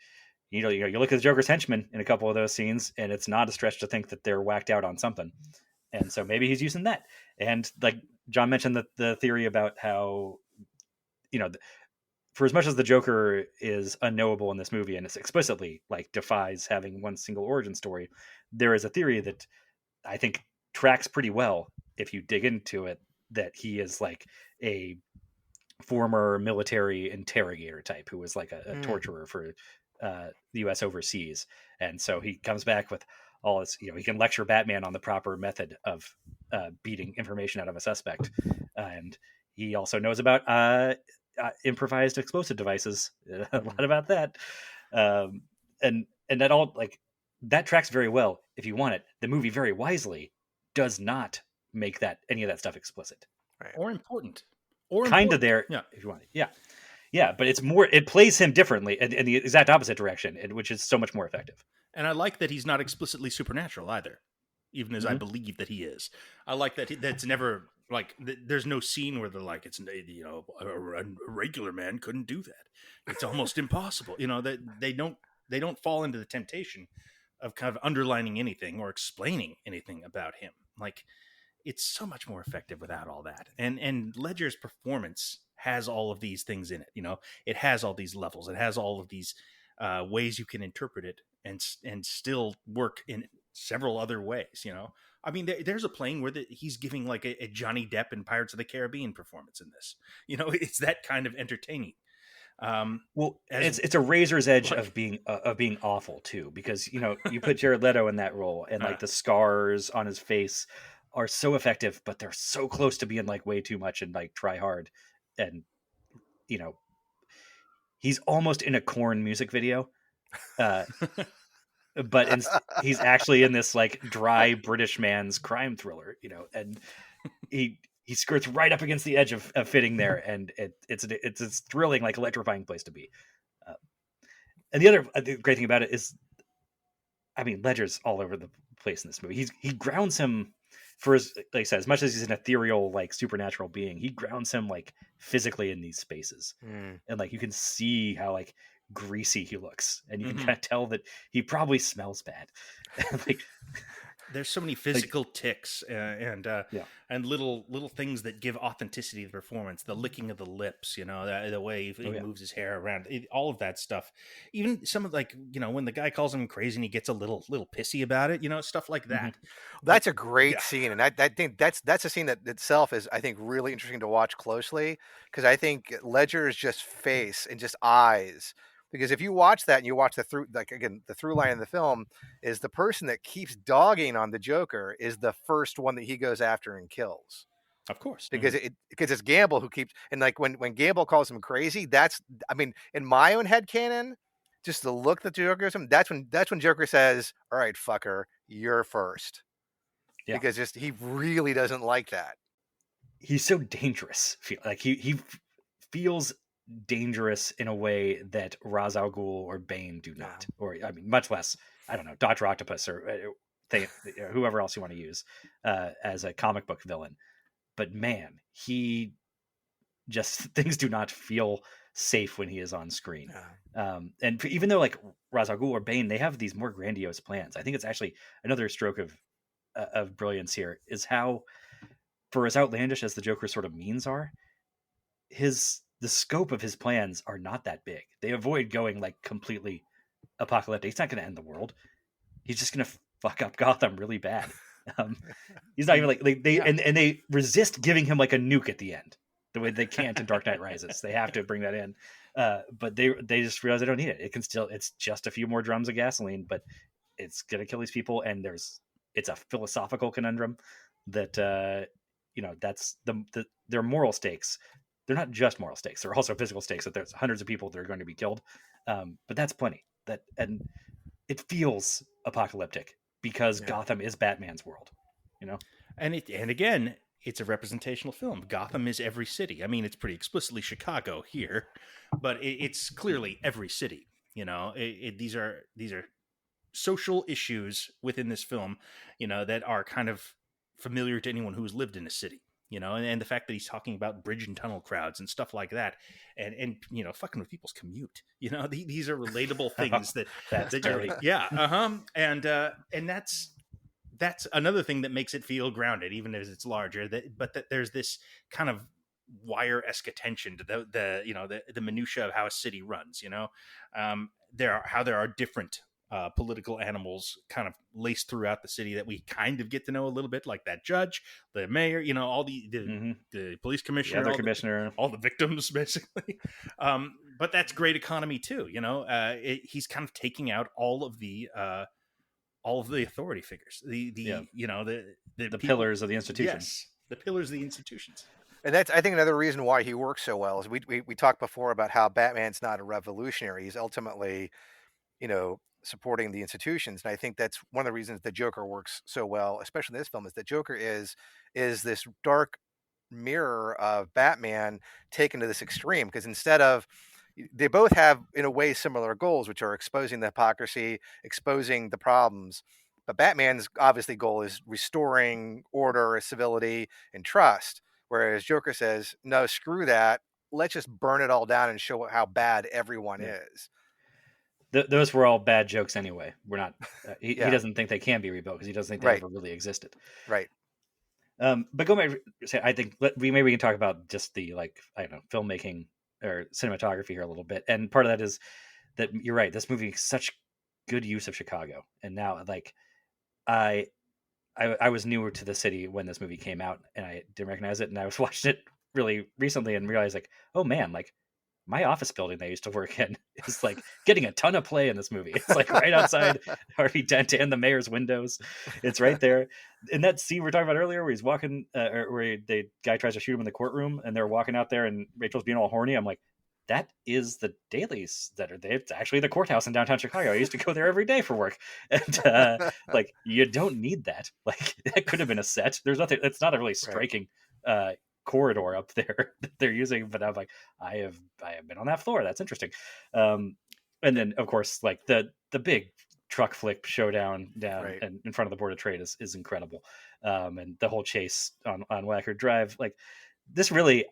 Speaker 1: you look at the Joker's henchmen in a couple of those scenes, and it's not a stretch to think that they're whacked out on something. And so maybe he's using that. And, like John mentioned, the theory about how, for as much as the Joker is unknowable in this movie and it's explicitly, like, defies having one single origin story, there is a theory that I think tracks pretty well if you dig into it, that he is, like, a former military interrogator type who was, like, a torturer for the U.S. overseas, and so he comes back with all his, he can lecture Batman on the proper method of beating information out of a suspect, and he also knows about improvised explosive devices, a lot about that, um, and that all that tracks very well if you want it. The movie very wisely does not make that any of that stuff explicit,
Speaker 3: Right.
Speaker 2: or important,
Speaker 1: kind of there,
Speaker 2: Yeah,
Speaker 1: if you want it. Yeah, but it's more. It plays him differently in the exact opposite direction, which is so much more effective.
Speaker 2: and I like that he's not explicitly supernatural either, even as I
Speaker 1: Mhm.
Speaker 2: believe that he is. I like that that's never like there's no scene where they're like it's a regular man couldn't do that. It's almost impossible. That they don't fall into the temptation of kind of underlining anything or explaining anything about him. Like it's so much more effective without all that. And Ledger's performance has all of these things in it. It has all these levels. It has all of these ways you can interpret it and still work in several other ways. I mean, there's a plane where he's giving like a Johnny Depp in Pirates of the Caribbean performance in this. It's that kind of entertaining.
Speaker 1: Well, it's a razor's edge of being awful too, because you put Jared Leto in that role, and like the scars on his face are so effective, but they're so close to being like way too much and like try hard, and he's almost in a Korn music video, but he's actually in this like dry British man's crime thriller, and he skirts right up against the edge of fitting there, and it's a thrilling, like electrifying place to be. And the other great thing about it is, I mean, Ledger's all over the place in this movie. He grounds him for his, like I said, as much as he's an ethereal, like supernatural being, he grounds him like physically in these spaces, and like you can see how like greasy he looks, and you can kind of tell that he probably smells bad. Like
Speaker 2: there's so many physical ticks and little things that give authenticity to the performance. The licking of the lips, the way he moves his hair around, all of that stuff. Even some of when the guy calls him crazy and he gets a little pissy about it, stuff like that.
Speaker 3: That's a great scene, and I think that's a scene that itself is, I think, really interesting to watch closely, because I think Ledger's just face and just eyes. Because if you watch that and you watch the through line in the film is the person that keeps dogging on the Joker is the first one that he goes after and kills.
Speaker 2: Of course,
Speaker 3: because it's Gamble who keeps, and like when Gamble calls him crazy, that's, I mean, in my own headcanon, just the look that Joker gives him, that's when Joker says, "All right, fucker, you're first." Yeah. Because just he really doesn't like that.
Speaker 1: He's so dangerous. Like he feels dangerous in a way that Ra's al Ghul or Bane do not, or I mean, much less, I don't know, Dr. Octopus or whoever else you want to use as a comic book villain. But man, he just, things do not feel safe when he is on screen. And even though like Ra's al Ghul or Bane, they have these more grandiose plans. I think it's actually another stroke of brilliance here is how, for as outlandish as the Joker's sort of means are, the scope of his plans are not that big. They avoid going like completely apocalyptic. He's not going to end the world. He's just going to fuck up Gotham really bad. He's not even like and they resist giving him like a nuke at the end, the way they can't in Dark Knight Rises. They have to bring that in, but they just realize they don't need it. It's just a few more drums of gasoline, but it's going to kill these people. And it's a philosophical conundrum that that's their moral stakes. They're not just moral stakes; they're also physical stakes. That there's hundreds of people that are going to be killed, but that's plenty. And it feels apocalyptic because Gotham is Batman's world,
Speaker 2: And again, it's a representational film. Gotham is every city. I mean, it's pretty explicitly Chicago here, but it's clearly every city. These are social issues within this film, that are kind of familiar to anyone who's lived in a city. And the fact that he's talking about bridge and tunnel crowds and stuff like that, and fucking with people's commute. These are relatable things that
Speaker 1: dirty.
Speaker 2: And that's another thing that makes it feel grounded, even as it's larger. But there's this kind of wire-esque attention to the minutia of how a city runs. There are different political animals kind of laced throughout the city that we kind of get to know a little bit, like that judge, the mayor, all the police commissioner,
Speaker 1: commissioner,
Speaker 2: all the victims, basically. but that's great economy too. He's kind of taking out all of the authority figures,
Speaker 1: Yeah,
Speaker 2: the
Speaker 1: the
Speaker 2: people.
Speaker 1: pillars of the institution.
Speaker 2: Yes, the pillars of the institutions.
Speaker 3: And that's, I think, another reason why he works so well is we talked before about how Batman's not a revolutionary. He's ultimately, supporting the institutions. And I think that's one of the reasons the Joker works so well, especially in this film, is that Joker is this dark mirror of Batman taken to this extreme. Because instead of, they both have in a way similar goals, which are exposing the hypocrisy, exposing the problems. But Batman's obviously goal is restoring order, civility, and trust. Whereas Joker says, no, screw that. Let's just burn it all down and show how bad everyone
Speaker 1: Yeah.
Speaker 3: is.
Speaker 1: Those were all bad jokes anyway. We're not. He
Speaker 3: Yeah.
Speaker 1: doesn't think they can be rebuilt because he doesn't think they
Speaker 3: Right.
Speaker 1: ever really existed.
Speaker 3: Right.
Speaker 1: But going back, I think maybe we can talk about just the, like, I don't know, filmmaking or cinematography here a little bit. And part of that is that you're right. This movie is such good use of Chicago, and now, like, I was newer to the city when this movie came out, and I didn't recognize it. And I was watching it really recently and realized, like, oh man, like, my office building that I used to work in is, like, getting a ton of play in this movie. It's, like, right outside Harvey Dent and the mayor's windows. It's right there. In that scene we were talking about earlier, where he's walking, or where the guy tries to shoot him in the courtroom, and they're walking out there, and Rachel's being all horny. I'm like, that is the dailies that are there. It's actually the courthouse in downtown Chicago. I used to go there every day for work. And like, you don't need that. Like, that could have been a set. There's nothing. It's not a really striking corridor up there that they're using. But I'm like, I have been on that floor. That's interesting. And then, of course, like the big truck flick showdown down and in front of the Board of Trade is incredible. And the whole chase on Wacker Drive, like, this really,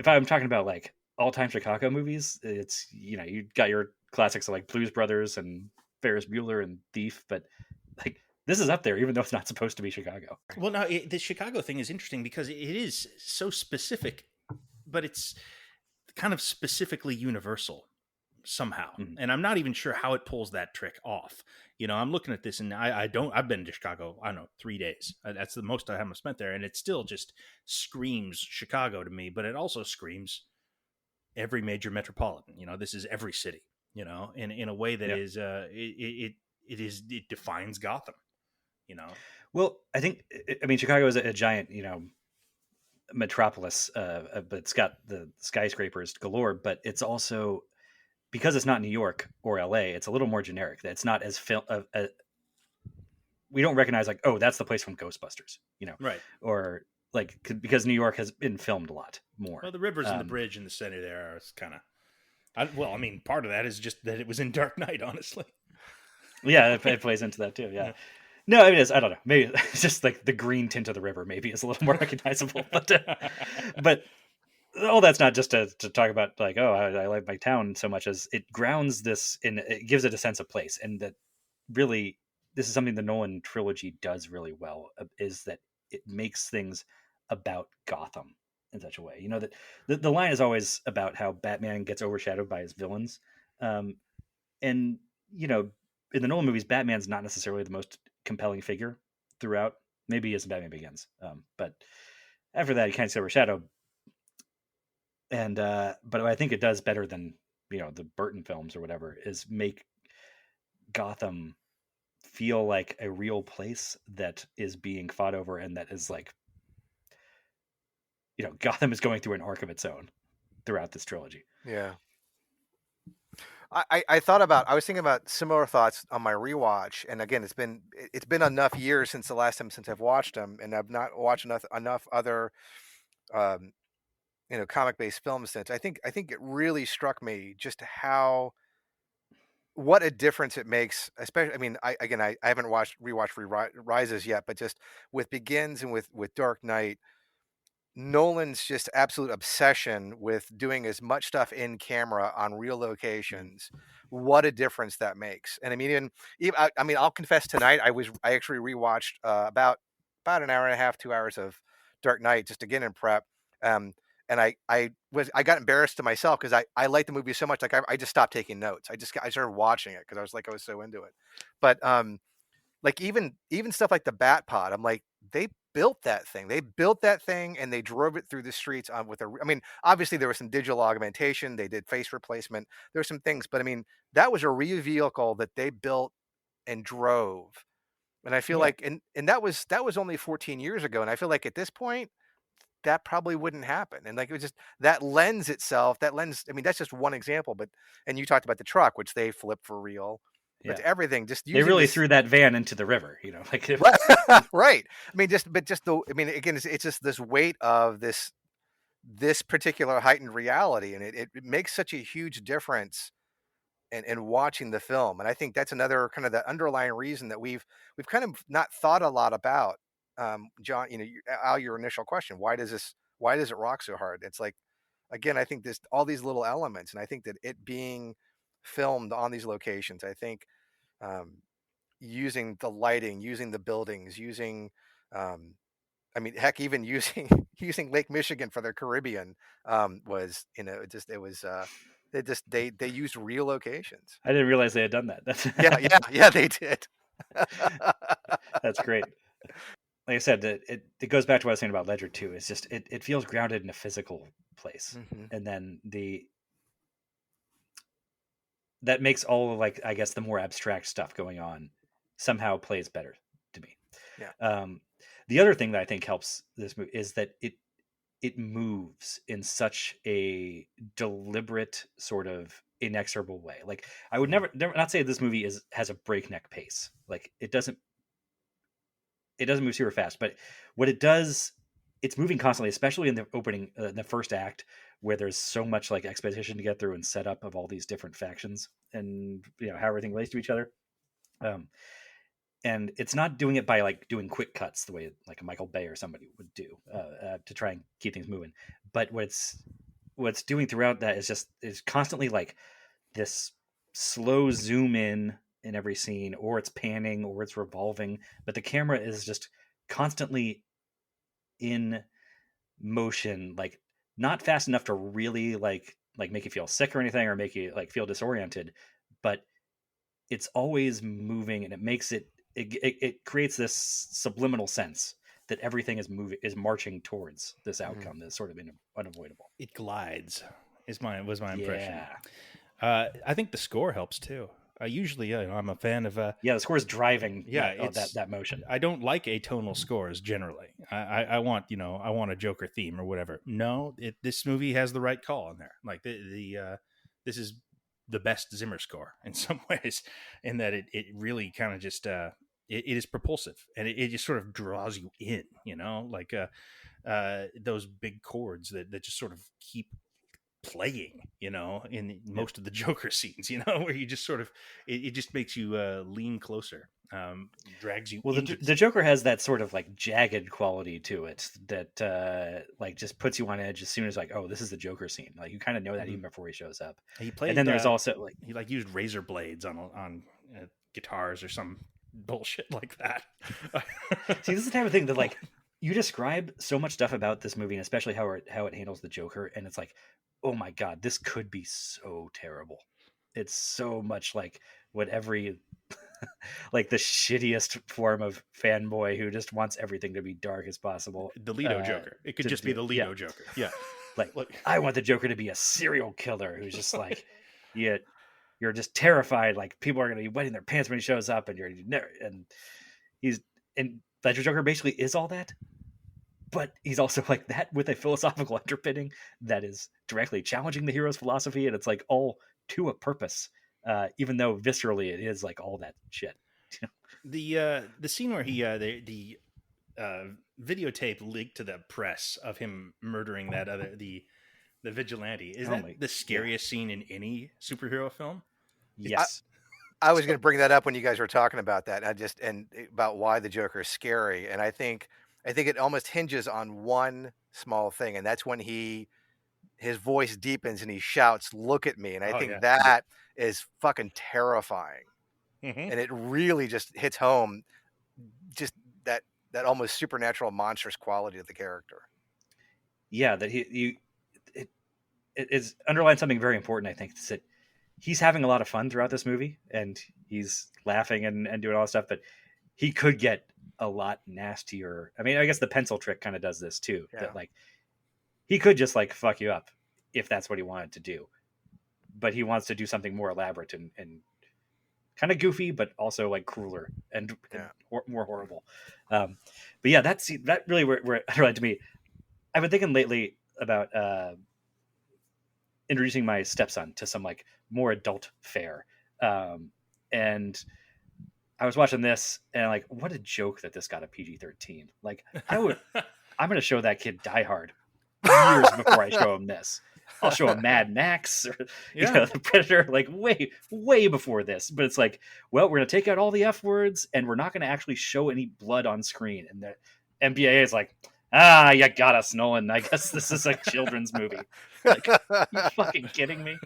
Speaker 1: if I'm talking about, like, all-time Chicago movies, it's, you got your classics like Blues Brothers and Ferris Bueller and Thief, but, like, this is up there, even though it's not supposed to be Chicago.
Speaker 2: Well, now the Chicago thing is interesting because it is so specific, but it's kind of specifically universal somehow.
Speaker 1: Mhm.
Speaker 2: And I'm not even sure how it pulls that trick off. I'm looking at this, and I've been to Chicago, I don't know, 3 days. That's the most I haven't spent there. And it still just screams Chicago to me, but it also screams every major metropolitan. This is every city, in a way that is, it defines Gotham,
Speaker 1: Well, I think, Chicago is a giant, metropolis, but it's got the skyscrapers galore, but it's also, because it's not New York or LA, it's a little more generic. It's not as we don't recognize, like, oh, that's the place from Ghostbusters,
Speaker 2: right?
Speaker 1: Or, like, because New York has been filmed a lot more.
Speaker 2: Well, the rivers and the bridge in the center there are kind of, part of that is just that it was in Dark Knight, honestly.
Speaker 1: Yeah, it plays into that too. Yeah. No, I don't know. Maybe it's just, like, the green tint of the river maybe is a little more recognizable, but all that's not just to talk about, like, oh, I like my town so much, as it grounds this in, it gives it a sense of place. And that really, this is something the Nolan trilogy does really well, is that it makes things about Gotham in such a way, that the line is always about how Batman gets overshadowed by his villains. And, in the Nolan movies, Batman's not necessarily the most compelling figure throughout. Maybe he is in Batman Begins. But after that, he kind of gets overshadowed. And but I think it does better than the Burton films or whatever, is make Gotham feel like a real place that is being fought over, and that is, like, Gotham is going through an arc of its own throughout this trilogy.
Speaker 3: Yeah. I thought about, I was thinking about similar thoughts on my rewatch, and again, it's been enough years since the last time since I've watched them, and I've not watched enough other comic-based films since. I think it really struck me just what a difference it makes. Especially, I haven't rewatched Rises yet, but just with Begins and with Dark Knight, Nolan's just absolute obsession with doing as much stuff in camera on real locations. What a difference that makes. And I'll confess, tonight I actually rewatched about an hour and a half, 2 hours of Dark Knight just again in prep. And I got embarrassed to myself because I liked the movie so much. Like, I just stopped taking notes. I started watching it because I was so into it. But like, even stuff like the Bat Pod, I'm like, they built that thing. They built that thing and they drove it through the streets on with a. I mean, obviously there was some digital augmentation. They did face replacement. There's some things, but I mean, that was a real vehicle that they built and drove. And I feel
Speaker 1: Yeah.
Speaker 3: like, and that was only 14 years ago. And I feel like at this point, that probably wouldn't happen. And like it was just that lends itself. That lens. I mean, that's just one example. But and you talked about the truck, which they flipped for real. But
Speaker 1: Yeah.
Speaker 3: everything, just
Speaker 1: They
Speaker 3: using
Speaker 1: really
Speaker 3: this.
Speaker 1: threw that van into the river, you know, like if,
Speaker 3: Right. I mean, just the. I mean, again, it's just this weight of this particular heightened reality, and it makes such a huge difference in watching the film. And I think that's another kind of the underlying reason that we've kind of not thought a lot about. John, Al, your initial question, why does it rock so hard? It's like, again, I think this all these little elements, and I think that it being filmed on these locations, I think um, using the lighting, using the buildings, using um, I mean, heck, even using using Lake Michigan for the Caribbean was, it was they used real locations.
Speaker 1: I didn't realize they had done that. That's
Speaker 3: Yeah, they did.
Speaker 1: that's great. Like I said, it goes back to what I was saying about Ledger too. It's just it feels grounded in a physical place,
Speaker 3: Mhm.
Speaker 1: and then that makes all of, like, I guess the more abstract stuff going on somehow plays better to me.
Speaker 3: Yeah.
Speaker 1: The other thing that I think helps this movie is that it moves in such a deliberate, sort of inexorable way. Like, I would never not say this movie has a breakneck pace. Like, it doesn't move super fast, but what it does, it's moving constantly, especially in the opening, the first act, where there's so much like exposition to get through and setup of all these different factions and how everything relates to each other. Um, and it's not doing it by like doing quick cuts the way like a Michael Bay or somebody would do to try and keep things moving. But what's doing throughout that is constantly like this slow zoom in every scene, or it's panning, or it's revolving, but the camera is just constantly in motion, like not fast enough to really like make you feel sick or anything, or make you like feel disoriented, but it's always moving, and it makes it creates this subliminal sense that everything is marching towards this
Speaker 3: Mhm.
Speaker 1: outcome that's sort of unavoidable.
Speaker 2: It glides. Was my impression.
Speaker 1: Yeah.
Speaker 2: I think the score helps too. Usually, I'm a fan of.
Speaker 1: Yeah, the score is driving
Speaker 2: Yeah,
Speaker 1: that motion.
Speaker 2: I don't like atonal scores generally. I want I want a Joker theme or whatever. No, this movie has the right call in there. Like this is the best Zimmer score in some ways, in that it really kind of just it is propulsive, and it just sort of draws you in. Like those big chords that just sort of keep playing, in most of the Joker scenes, where you just sort of it just makes you lean closer, drags you
Speaker 1: Well,
Speaker 2: into
Speaker 1: the Joker has that sort of like jagged quality to it that like just puts you on edge as soon as, like, oh, this is the Joker scene. Like, you kind of know that even before he shows up.
Speaker 2: He played.
Speaker 1: And then there's also like
Speaker 2: he like used razor blades on guitars or some bullshit like that.
Speaker 1: see, this is the type of thing that, like, you describe so much stuff about this movie, and especially how it handles the Joker, and it's like, oh my god, this could be so terrible. It's so much like what every like the shittiest form of fanboy who just wants everything to be dark as possible.
Speaker 2: The Leto Joker. It could
Speaker 1: to
Speaker 2: just be
Speaker 1: do.
Speaker 2: the Leto Joker.
Speaker 1: Yeah. Like,
Speaker 2: Look.
Speaker 1: I want the Joker to be a serial killer who's just like, you're just terrified. Like, people are going to be wetting their pants when he shows up, and you're never, and Ledger Joker basically is all that, but he's also like that with a philosophical underpinning that is directly challenging the hero's philosophy, and it's like all to a purpose, even though viscerally it is like all that shit.
Speaker 2: The scene where he the videotape leaked to the press of him murdering that other the vigilante, is that the scariest scene in any superhero film?
Speaker 1: Yes.
Speaker 3: I was going to bring that up when you guys were talking about that. And about why the Joker is scary, and I think it almost hinges on one small thing, and that's when his voice deepens and he shouts, "Look at me!" And I think that is fucking terrifying, and it really just hits home, just that almost supernatural, monstrous quality of the character.
Speaker 1: Yeah, that it is underlined something very important. I think is that he's having a lot of fun throughout this movie, and he's laughing and doing all this stuff, but he could get a lot nastier. I mean, I guess the pencil trick kind of does this too.
Speaker 3: Yeah.
Speaker 1: That like he could just like fuck you up if that's what he wanted to do, but he wants to do something more elaborate and kind of goofy, but also like crueler and more horrible. But yeah, that really where it highlighted to me. I've been thinking lately about introducing my stepson to some like more adult fare, and I was watching this and like, what a joke that this got a PG-13. Like, I'm going to show that kid Die Hard years before I show him this. I'll show him Mad Max or The Predator, like way before this. But it's like, well, we're going to take out all the F words and we're not going to actually show any blood on screen. And the MPAA is like, you got us, Nolan. I guess this is a children's movie. Like, you fucking kidding me?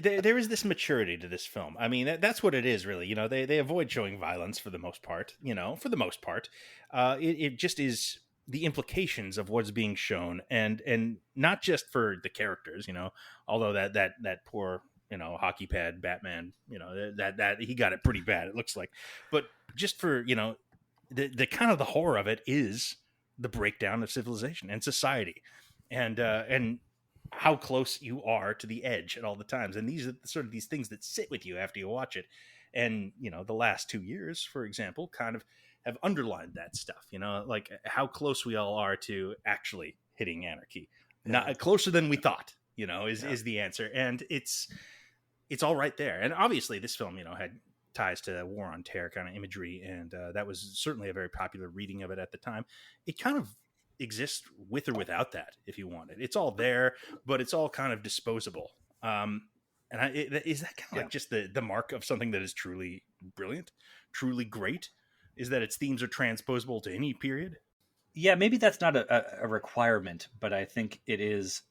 Speaker 2: There is this maturity to this film. I mean, that's what it is, really. They avoid showing violence for the most part. It just is the implications of what's being shown, and not just for the characters. Although that poor hockey pad Batman, that he got it pretty bad. It looks like, but just for the kind of the horror of it is the breakdown of civilization and society, and how close you are to the edge at all the times. And these are sort of these things that sit with you after you watch it. And, the last 2 years, for example, kind of have underlined that stuff, like how close we all are to actually hitting anarchy. Not closer than we thought, is the answer. And it's all right there. And obviously this film, had ties to War on Terror kind of imagery. And that was certainly a very popular reading of it at the time. It kind of exists with or without that, if you want it. It's all there, but it's all kind of disposable. Is that kind of like just the mark of something that is truly brilliant, truly great, is that its themes are transposable to any period?
Speaker 1: Yeah, maybe that's not a requirement, but I think it's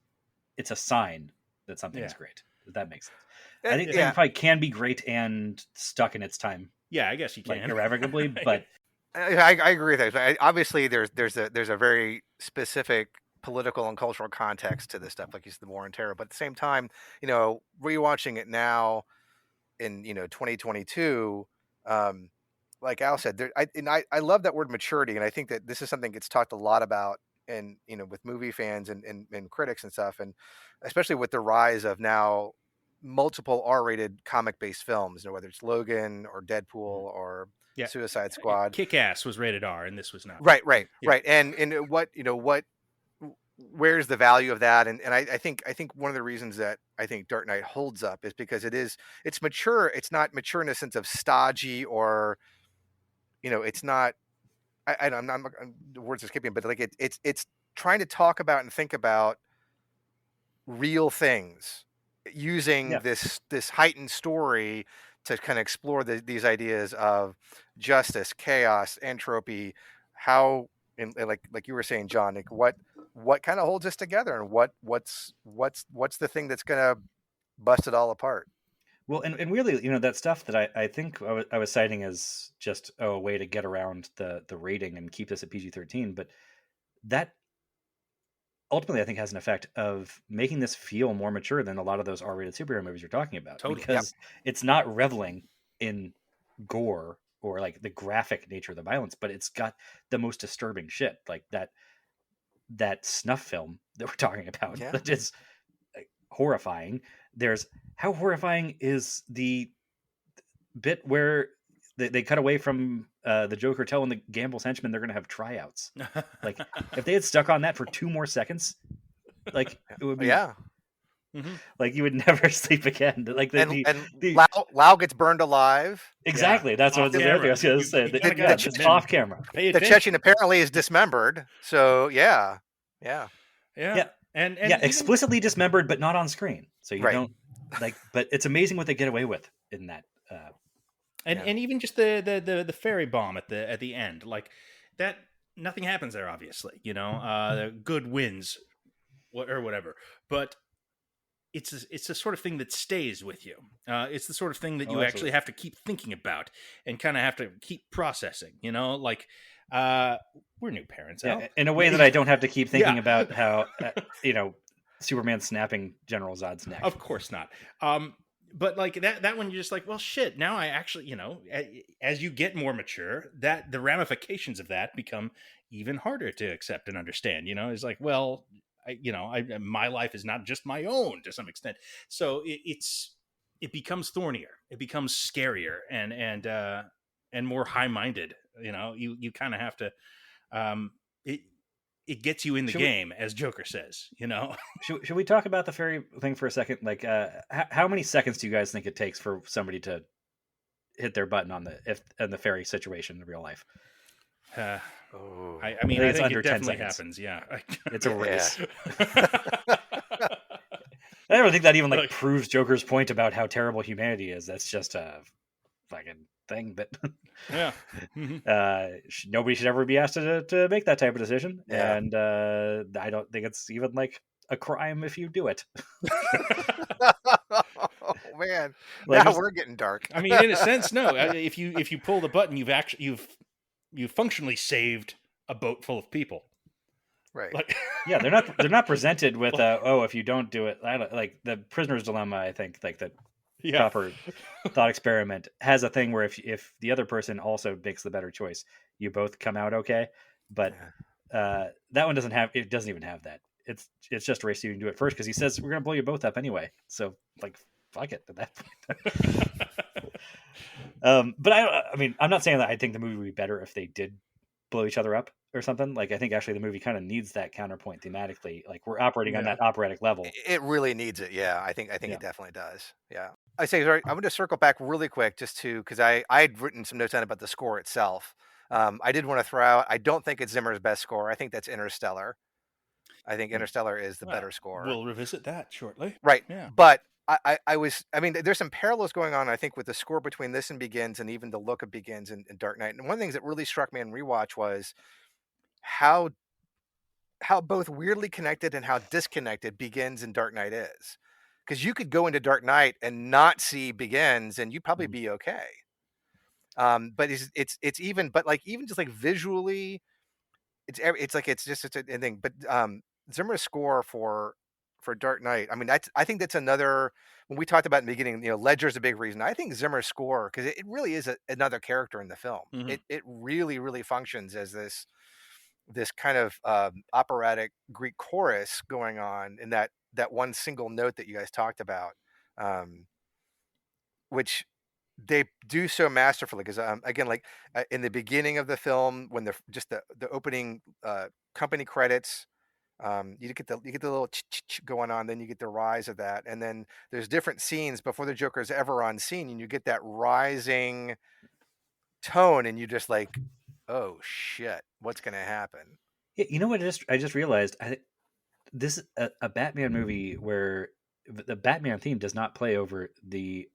Speaker 1: a sign that something's great. If that makes sense. I think it probably can be great and stuck in its time.
Speaker 2: Yeah, I guess you can.
Speaker 1: Like, irrevocably, but
Speaker 3: I agree with that. Obviously, there's a very specific political and cultural context to this stuff, like you said, the War on Terror. But at the same time, rewatching it now in 2022, like Al said, I love that word maturity, and I think that this is something that's talked a lot about, and with movie fans and critics and stuff, and especially with the rise of now multiple R-rated comic-based films, whether it's Logan or Deadpool or Suicide Squad.
Speaker 2: Kick-Ass was rated R, and this was not.
Speaker 3: Right. And where's the value of that? And I think one of the reasons that I think Dark Knight holds up is because it's mature. It's not mature in the sense of stodgy or, it's not. I'm not, the words are skipping, but like it's trying to talk about and think about real things using this heightened story to kind of explore these ideas of justice, chaos, entropy, how, and like you were saying, John, like what kind of holds us together, and what's the thing that's gonna bust it all apart.
Speaker 1: Well, and really, that stuff that I think I was citing as just a way to get around the rating and keep this at PG-13, but that ultimately I think has an effect of making this feel more mature than a lot of those R-rated superhero movies you're talking about.
Speaker 2: Totally.
Speaker 1: Because it's not reveling in gore or like the graphic nature of the violence, but it's got the most disturbing shit, like that snuff film that we're talking about that is horrifying. There's how horrifying is the bit where they cut away from the Joker telling the Gamble's henchmen they're going to have tryouts. Like, if they had stuck on that for 2 more seconds, like, it would be like you would never sleep again. Like,
Speaker 3: Lau gets burned alive.
Speaker 1: Exactly, that's what I was going to say. Just off camera.
Speaker 3: The Chechen apparently is dismembered. So yeah.
Speaker 1: And explicitly dismembered, but not on screen. So you don't like. But it's amazing what they get away with in that.
Speaker 2: And even just the fairy bomb at the end, like that, nothing happens there. Obviously, the good wins, or whatever. But it's the sort of thing that stays with you. It's the sort of thing that you actually have to keep thinking about and kind of have to keep processing. Like. We're new parents,
Speaker 1: in a way that I don't have to keep thinking about how Superman snapping General Zod's neck.
Speaker 2: Of course not. but like that one, you're just like, well, shit. Now I actually, as you get more mature, that the ramifications of that become even harder to accept and understand. It's like, well, my life is not just my own to some extent. So it becomes thornier, it becomes scarier, and more high minded. You kind of have to. It it gets you in the
Speaker 1: Should we-
Speaker 2: game, as Joker says.
Speaker 1: Should we talk about the fairy thing for a second? Like, how many seconds do you guys think it takes for somebody to hit their button on the fairy situation in real life?
Speaker 3: Oh.
Speaker 2: I mean,
Speaker 1: I think
Speaker 2: I
Speaker 1: it's
Speaker 2: think
Speaker 1: under
Speaker 2: it
Speaker 1: 10
Speaker 2: definitely
Speaker 1: seconds.
Speaker 2: happens. Yeah.
Speaker 1: It's a
Speaker 3: Yeah.
Speaker 1: race. I don't think that even
Speaker 2: Like-
Speaker 1: proves Joker's point about how terrible humanity is. That's just a fucking thing that
Speaker 2: Yeah. Mhm.
Speaker 1: nobody should ever be asked to make that type of decision.
Speaker 3: Yeah.
Speaker 1: And I don't think it's even like a crime if you do it.
Speaker 3: Oh man,
Speaker 1: Like,
Speaker 3: now
Speaker 1: just-
Speaker 3: we're getting dark.
Speaker 2: I mean, in a sense, no. If you pull the button, you've functionally saved a boat full of people.
Speaker 3: Right.
Speaker 2: Like,
Speaker 1: yeah, they're not presented with if you don't do it, like the prisoner's dilemma. I think like the
Speaker 2: yeah.
Speaker 1: proper thought experiment has a thing where if the other person also makes the better choice, you both come out okay. But that one doesn't even have that. It's just a race. You can do it first because he says we're gonna blow you both up anyway. So like fuck it at that point. But I mean, I'm not saying that I think the movie would be better if they did blow each other up or something. Like I think actually the movie kind of needs that counterpoint thematically. Like we're operating on that operatic level.
Speaker 3: It really needs it. Yeah, I think
Speaker 1: Yeah.
Speaker 3: it definitely does. Yeah. I say, sorry, I'm going to circle back really quick just because I'd written some notes down about the score itself. I did want to throw out, I don't think it's Zimmer's best score. I think that's Interstellar. I think Interstellar is the better score.
Speaker 2: We'll revisit that shortly.
Speaker 3: Right.
Speaker 2: Yeah.
Speaker 3: But I mean, there's some parallels going on, I think, with the score between this and Begins and even the look of Begins and Dark Knight. And one of the things that really struck me in rewatch was how both weirdly connected and how disconnected Begins and Dark Knight is. Because you could go into Dark Knight and not see Begins and you'd probably be okay. But it's even, but like even just like visually, it's a thing. But Zimmer's score for Dark Knight, I mean, I think that's another, when we talked about in the beginning, Ledger's a big reason. I think Zimmer's score, because it really is another character in the film.
Speaker 2: Mhm.
Speaker 3: It really, really functions as this kind of operatic Greek chorus going on in that one single note that you guys talked about, which they do so masterfully. Because again, like in the beginning of the film, when the opening company credits, you get the little going on, then you get the rise of that, and then there's different scenes before the Joker's ever on scene, and you get that rising tone, and you just like, oh shit, what's gonna happen?
Speaker 1: Yeah, you know what? I just realized this is a Batman movie where the Batman theme does not play over the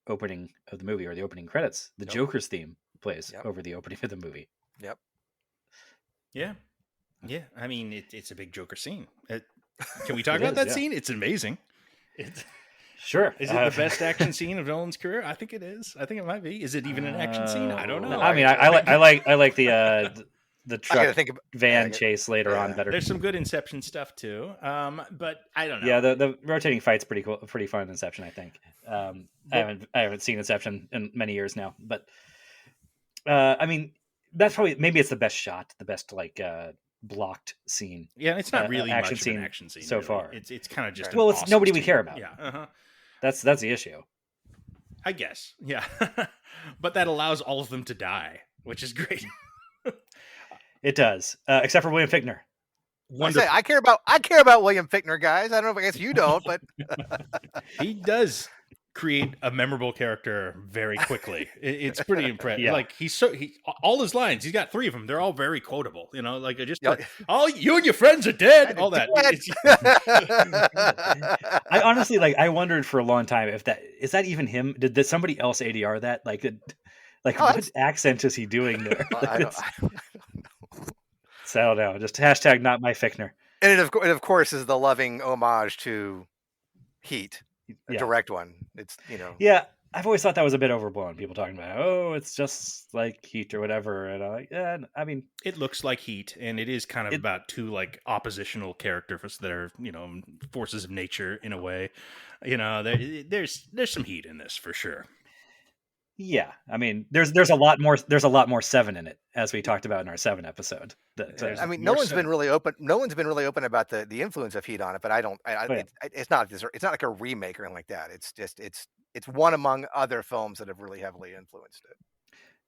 Speaker 1: opening of the movie or the opening credits. The
Speaker 3: Nope.
Speaker 1: Joker's theme plays
Speaker 3: Yep.
Speaker 1: over the opening of the movie.
Speaker 3: Yep.
Speaker 2: Yeah. Yeah. I mean, it's a big Joker scene. Can we talk
Speaker 1: It
Speaker 2: about
Speaker 1: is,
Speaker 2: that
Speaker 1: yeah.
Speaker 2: scene? It's amazing.
Speaker 1: Sure.
Speaker 2: Is it the best action scene of Nolan's career? I think it is. I think it might be. Is it even an action scene? I don't know.
Speaker 1: I mean, I like the
Speaker 3: I
Speaker 1: truck
Speaker 3: gotta think about
Speaker 1: van
Speaker 3: yeah,
Speaker 1: chase later on better.
Speaker 2: There's some good Inception stuff too. But I don't know.
Speaker 1: Yeah, the rotating fight's pretty cool, pretty fun in Inception, I think. I haven't seen Inception in many years now, but I mean, that's probably maybe it's the best shot, the best blocked scene.
Speaker 2: Yeah, it's not really
Speaker 1: action
Speaker 2: much
Speaker 1: scene
Speaker 2: of an action scene
Speaker 1: so
Speaker 2: really.
Speaker 1: far.
Speaker 2: It's kind of just
Speaker 1: Well,
Speaker 2: an
Speaker 1: it's
Speaker 2: awesome
Speaker 1: nobody we
Speaker 2: scene.
Speaker 1: care about.
Speaker 2: Yeah,
Speaker 1: That's the issue.
Speaker 2: I guess. Yeah, but that allows all of them to die, which is great.
Speaker 1: It does, except for William Fichtner.
Speaker 2: Wonderful.
Speaker 3: I care about William Fichtner, guys. I don't know. I guess you don't, but
Speaker 2: He does create a memorable character very quickly. It's pretty impressive.
Speaker 1: Yeah.
Speaker 2: Like all his lines. He's got 3 of them. They're all very quotable. Like just
Speaker 3: Yep.
Speaker 2: all you and your friends are dead. All that.
Speaker 1: I honestly I wondered for a long time if that is that even him. Did somebody else ADR that? What accent is he doing there?
Speaker 3: I don't know.
Speaker 1: So I don't know. Just hashtag not my Fichtner.
Speaker 3: And it of course is the loving homage to Heat, a
Speaker 1: Yeah.
Speaker 3: direct one. It's
Speaker 1: Yeah, I've always thought that was a bit overblown. People talking about, oh, it's just like Heat or whatever, and I'm like, yeah, I mean,
Speaker 2: It looks like Heat, and it is kind of
Speaker 1: it,
Speaker 2: about two like oppositional characters that are forces of nature in a way. There's some heat in this for sure.
Speaker 1: yeah. I mean, there's a lot more Seven in it, as we talked about in our Seven episode.
Speaker 2: There's
Speaker 3: I mean,
Speaker 2: more
Speaker 3: Nolan's
Speaker 2: so.
Speaker 3: been really open. Nolan's been really open about the influence of Heat on it, but I don't.
Speaker 1: Oh, yeah.
Speaker 3: It's not. It's not like a remake or anything like that. It's just it's one among other films that have really heavily influenced it.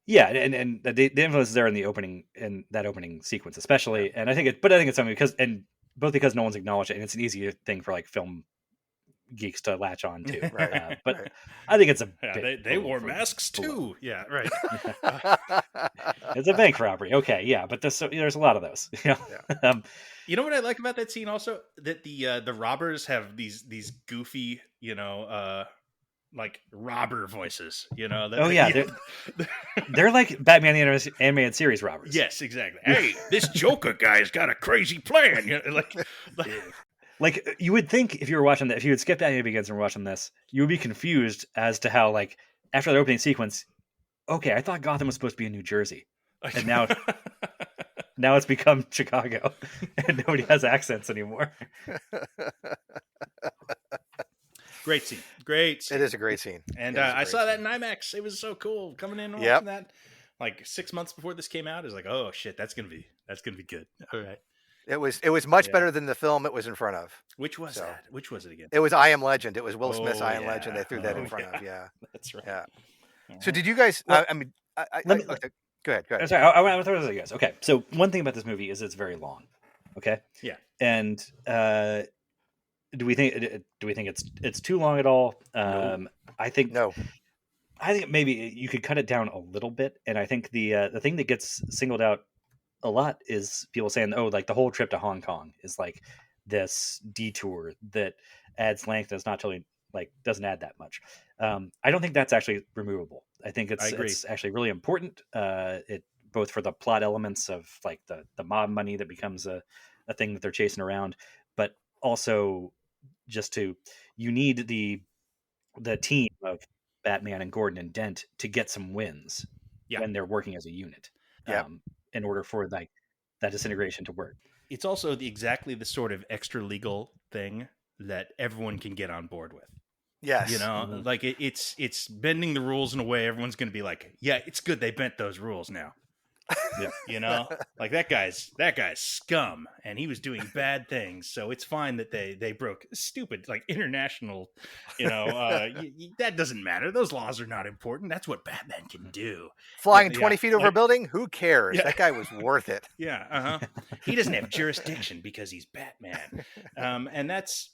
Speaker 1: Yeah, and the influence is there in that opening sequence, especially.
Speaker 3: Yeah.
Speaker 1: And I think it's something because no one's acknowledged it, and it's an easier thing for like film geeks to latch on to.
Speaker 3: Right.
Speaker 1: But
Speaker 3: Right.
Speaker 1: I think it's a
Speaker 2: Yeah,
Speaker 1: bit
Speaker 2: they wore
Speaker 1: over
Speaker 2: masks
Speaker 1: below.
Speaker 2: too. Yeah, right.
Speaker 1: It's a bank robbery, okay, yeah, but there's a lot of those.
Speaker 3: Yeah.
Speaker 2: You know what I like about that scene also? That the robbers have these goofy, like robber voices.
Speaker 1: Oh yeah, they're like Batman the animated series robbers.
Speaker 2: Yes, exactly. Hey, this Joker guy's got a crazy plan.
Speaker 1: Like you would think if you were watching that, if you had skipped Batman Begins and were watching this, you would be confused as to how like after the opening sequence, okay, I thought Gotham was supposed to be in New Jersey, and now it's become Chicago, and nobody has accents anymore.
Speaker 2: Great scene. Great scene.
Speaker 3: It is a great scene.
Speaker 2: And I saw that in IMAX. It was so cool coming in and
Speaker 3: Yep.
Speaker 2: watching that. Like 6 months before this came out, it was like, oh shit, that's gonna be good. All right.
Speaker 3: It was much
Speaker 2: Yeah.
Speaker 3: better than the film it was in front of.
Speaker 2: Which was
Speaker 3: So-
Speaker 2: that? Which was it again?
Speaker 3: It was I Am Legend. It was Will Smith's
Speaker 2: Oh,
Speaker 3: I Am Legend.
Speaker 2: yeah.
Speaker 3: They threw that in
Speaker 2: Oh,
Speaker 3: front
Speaker 2: yeah.
Speaker 3: of. Yeah.
Speaker 2: That's right.
Speaker 3: Yeah.
Speaker 2: Uh-huh.
Speaker 3: So did you guys?
Speaker 1: Well,
Speaker 3: I mean,
Speaker 1: let me-
Speaker 3: okay, go ahead. Go ahead.
Speaker 1: Sorry, I want to throw this at you guys. Okay, so one thing about this movie is it's very long. Okay.
Speaker 2: Yeah.
Speaker 1: And do we think it's too long at all? I think
Speaker 3: No.
Speaker 1: I think maybe you could cut it down a little bit, and I think the thing that gets singled out a lot is people saying, "Oh, like the whole trip to Hong Kong is like this detour that adds length, and it's not totally like doesn't add that much." I don't think that's actually removable. I think
Speaker 2: I agree.
Speaker 1: it's actually really important. It both for the plot elements of like the mob money that becomes a thing that they're chasing around, but also just you need the team of Batman and Gordon and Dent to get some wins
Speaker 2: Yeah.
Speaker 1: when they're working as a unit.
Speaker 3: Yeah.
Speaker 1: In order for like that disintegration to work.
Speaker 2: It's also exactly the sort of extra legal thing that everyone can get on board with.
Speaker 3: Yes.
Speaker 2: Mm-hmm. Like it's bending the rules in a way everyone's going to be like, yeah, it's good they bent those rules now.
Speaker 1: Yeah.
Speaker 2: Like that guy's scum and he was doing bad things, so it's fine that they broke stupid like international, that doesn't matter. Those laws are not important. That's what Batman can do.
Speaker 3: Flying
Speaker 2: Yeah,
Speaker 3: 20 feet over a building? Who cares?
Speaker 2: Yeah.
Speaker 3: That guy was worth it.
Speaker 2: Yeah, he doesn't have jurisdiction because he's Batman, and that's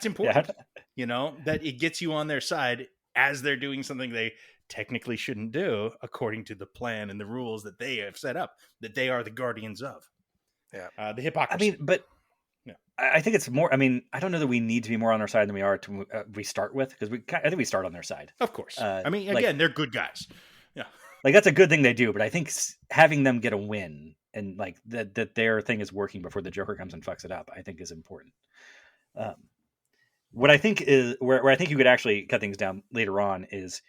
Speaker 2: important.
Speaker 1: Yeah.
Speaker 2: That it gets you on their side as they're doing something they technically shouldn't do according to the plan and the rules that they have set up, that they are the guardians of.
Speaker 3: Yeah.
Speaker 2: The hypocrisy.
Speaker 1: I mean, but
Speaker 2: Yeah.
Speaker 1: I think it's more. I mean, I don't know that we need to be more on their side than we are to we start with, because I think we start on their side.
Speaker 2: Of course.
Speaker 1: I
Speaker 2: I mean, again, they're good guys. Yeah.
Speaker 1: Like that's a good thing they do, but I think having them get a win and like that their thing is working before the Joker comes and fucks it up, I think is important. What I think is where I think you could actually cut things down later on is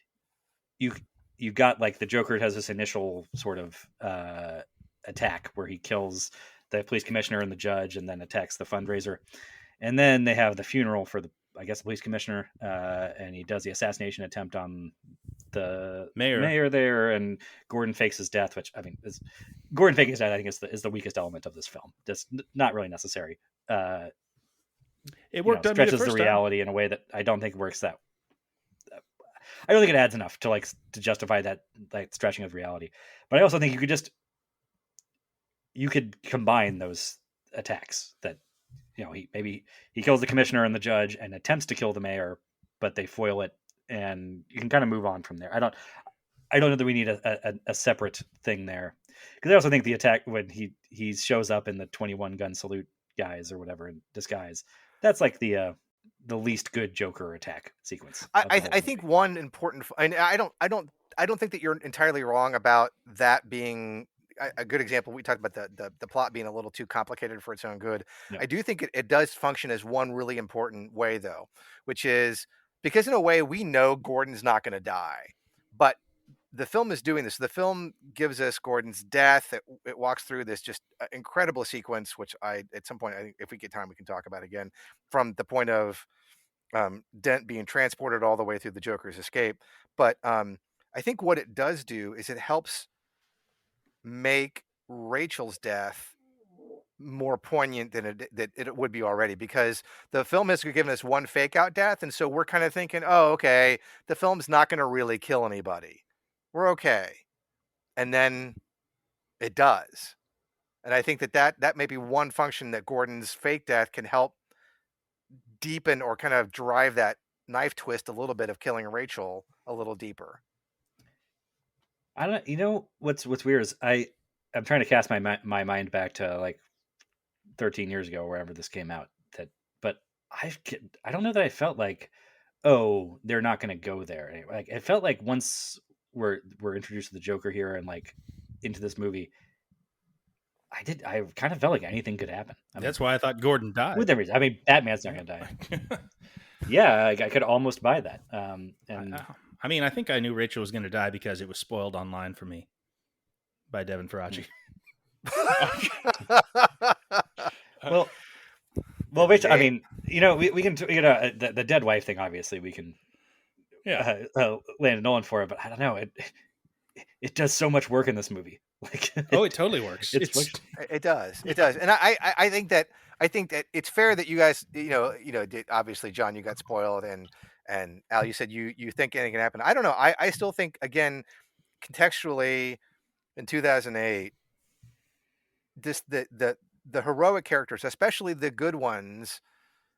Speaker 1: you've got like the Joker has this initial sort of attack where he kills the police commissioner and the judge and then attacks the fundraiser, and then they have the funeral for the police commissioner, and he does the assassination attempt on the mayor there, and Gordon fakes his death, which I mean Gordon faking his death I think is the weakest element of this film. That's not really necessary.
Speaker 2: It worked on me
Speaker 1: stretches
Speaker 2: the first
Speaker 1: the reality in a way that I don't think works that. I don't think it adds enough to justify that like stretching of reality. But I also think you could combine those attacks that he kills the commissioner and the judge and attempts to kill the mayor, but they foil it, and you can kind of move on from there. I don't know that we need a separate thing there, because I also think the attack when he shows up in the 21 gun salute guys or whatever in disguise, that's like the least good Joker attack sequence.
Speaker 3: I think one important, and I don't think that you're entirely wrong about that being a good example. We talked about the plot being a little too complicated for its own good.
Speaker 1: Yeah.
Speaker 3: I do think it does function as one really important way though, which is because in a way we know Gordon's not going to die, but the film is doing this. The film gives us Gordon's death. It walks through this just incredible sequence, which at some point, I think if we get time, we can talk about again, from the point of Dent being transported all the way through the Joker's escape. But I think what it does do is it helps make Rachel's death more poignant than it would be already, because the film has given us one fake out death, and so we're kind of thinking, oh, okay, the film's not going to really kill anybody, we're okay, and then it does. And I think that may be one function that Gordon's fake death can help deepen or kind of drive that knife twist a little bit of killing Rachel a little deeper.
Speaker 1: I don't. You know what's weird is I'm trying to cast my mind back to like 13 years ago, wherever this came out. But I don't know that I felt like, oh, they're not going to go there. Anyway, like it felt like once we're introduced to the Joker here and like into this movie, I kind of felt like anything could happen.
Speaker 2: That's why I thought Gordon died.
Speaker 1: With everything. I mean, Batman's not going to die. Yeah, I could almost buy that. And
Speaker 2: I mean, I think I knew Rachel was going to die because it was spoiled online for me by Devin Faraci.
Speaker 1: Well, Rachel. I mean, we can, the dead wife thing. Obviously, we can, land Nolan for it. But I don't know. It does so much work in this movie. Like,
Speaker 2: it totally works.
Speaker 3: It does, and I think that it's fair that you guys, obviously, John, you got spoiled, and Al, you said you think anything can happen. I don't know. I still think, again, contextually, in 2008, the heroic characters, especially the good ones,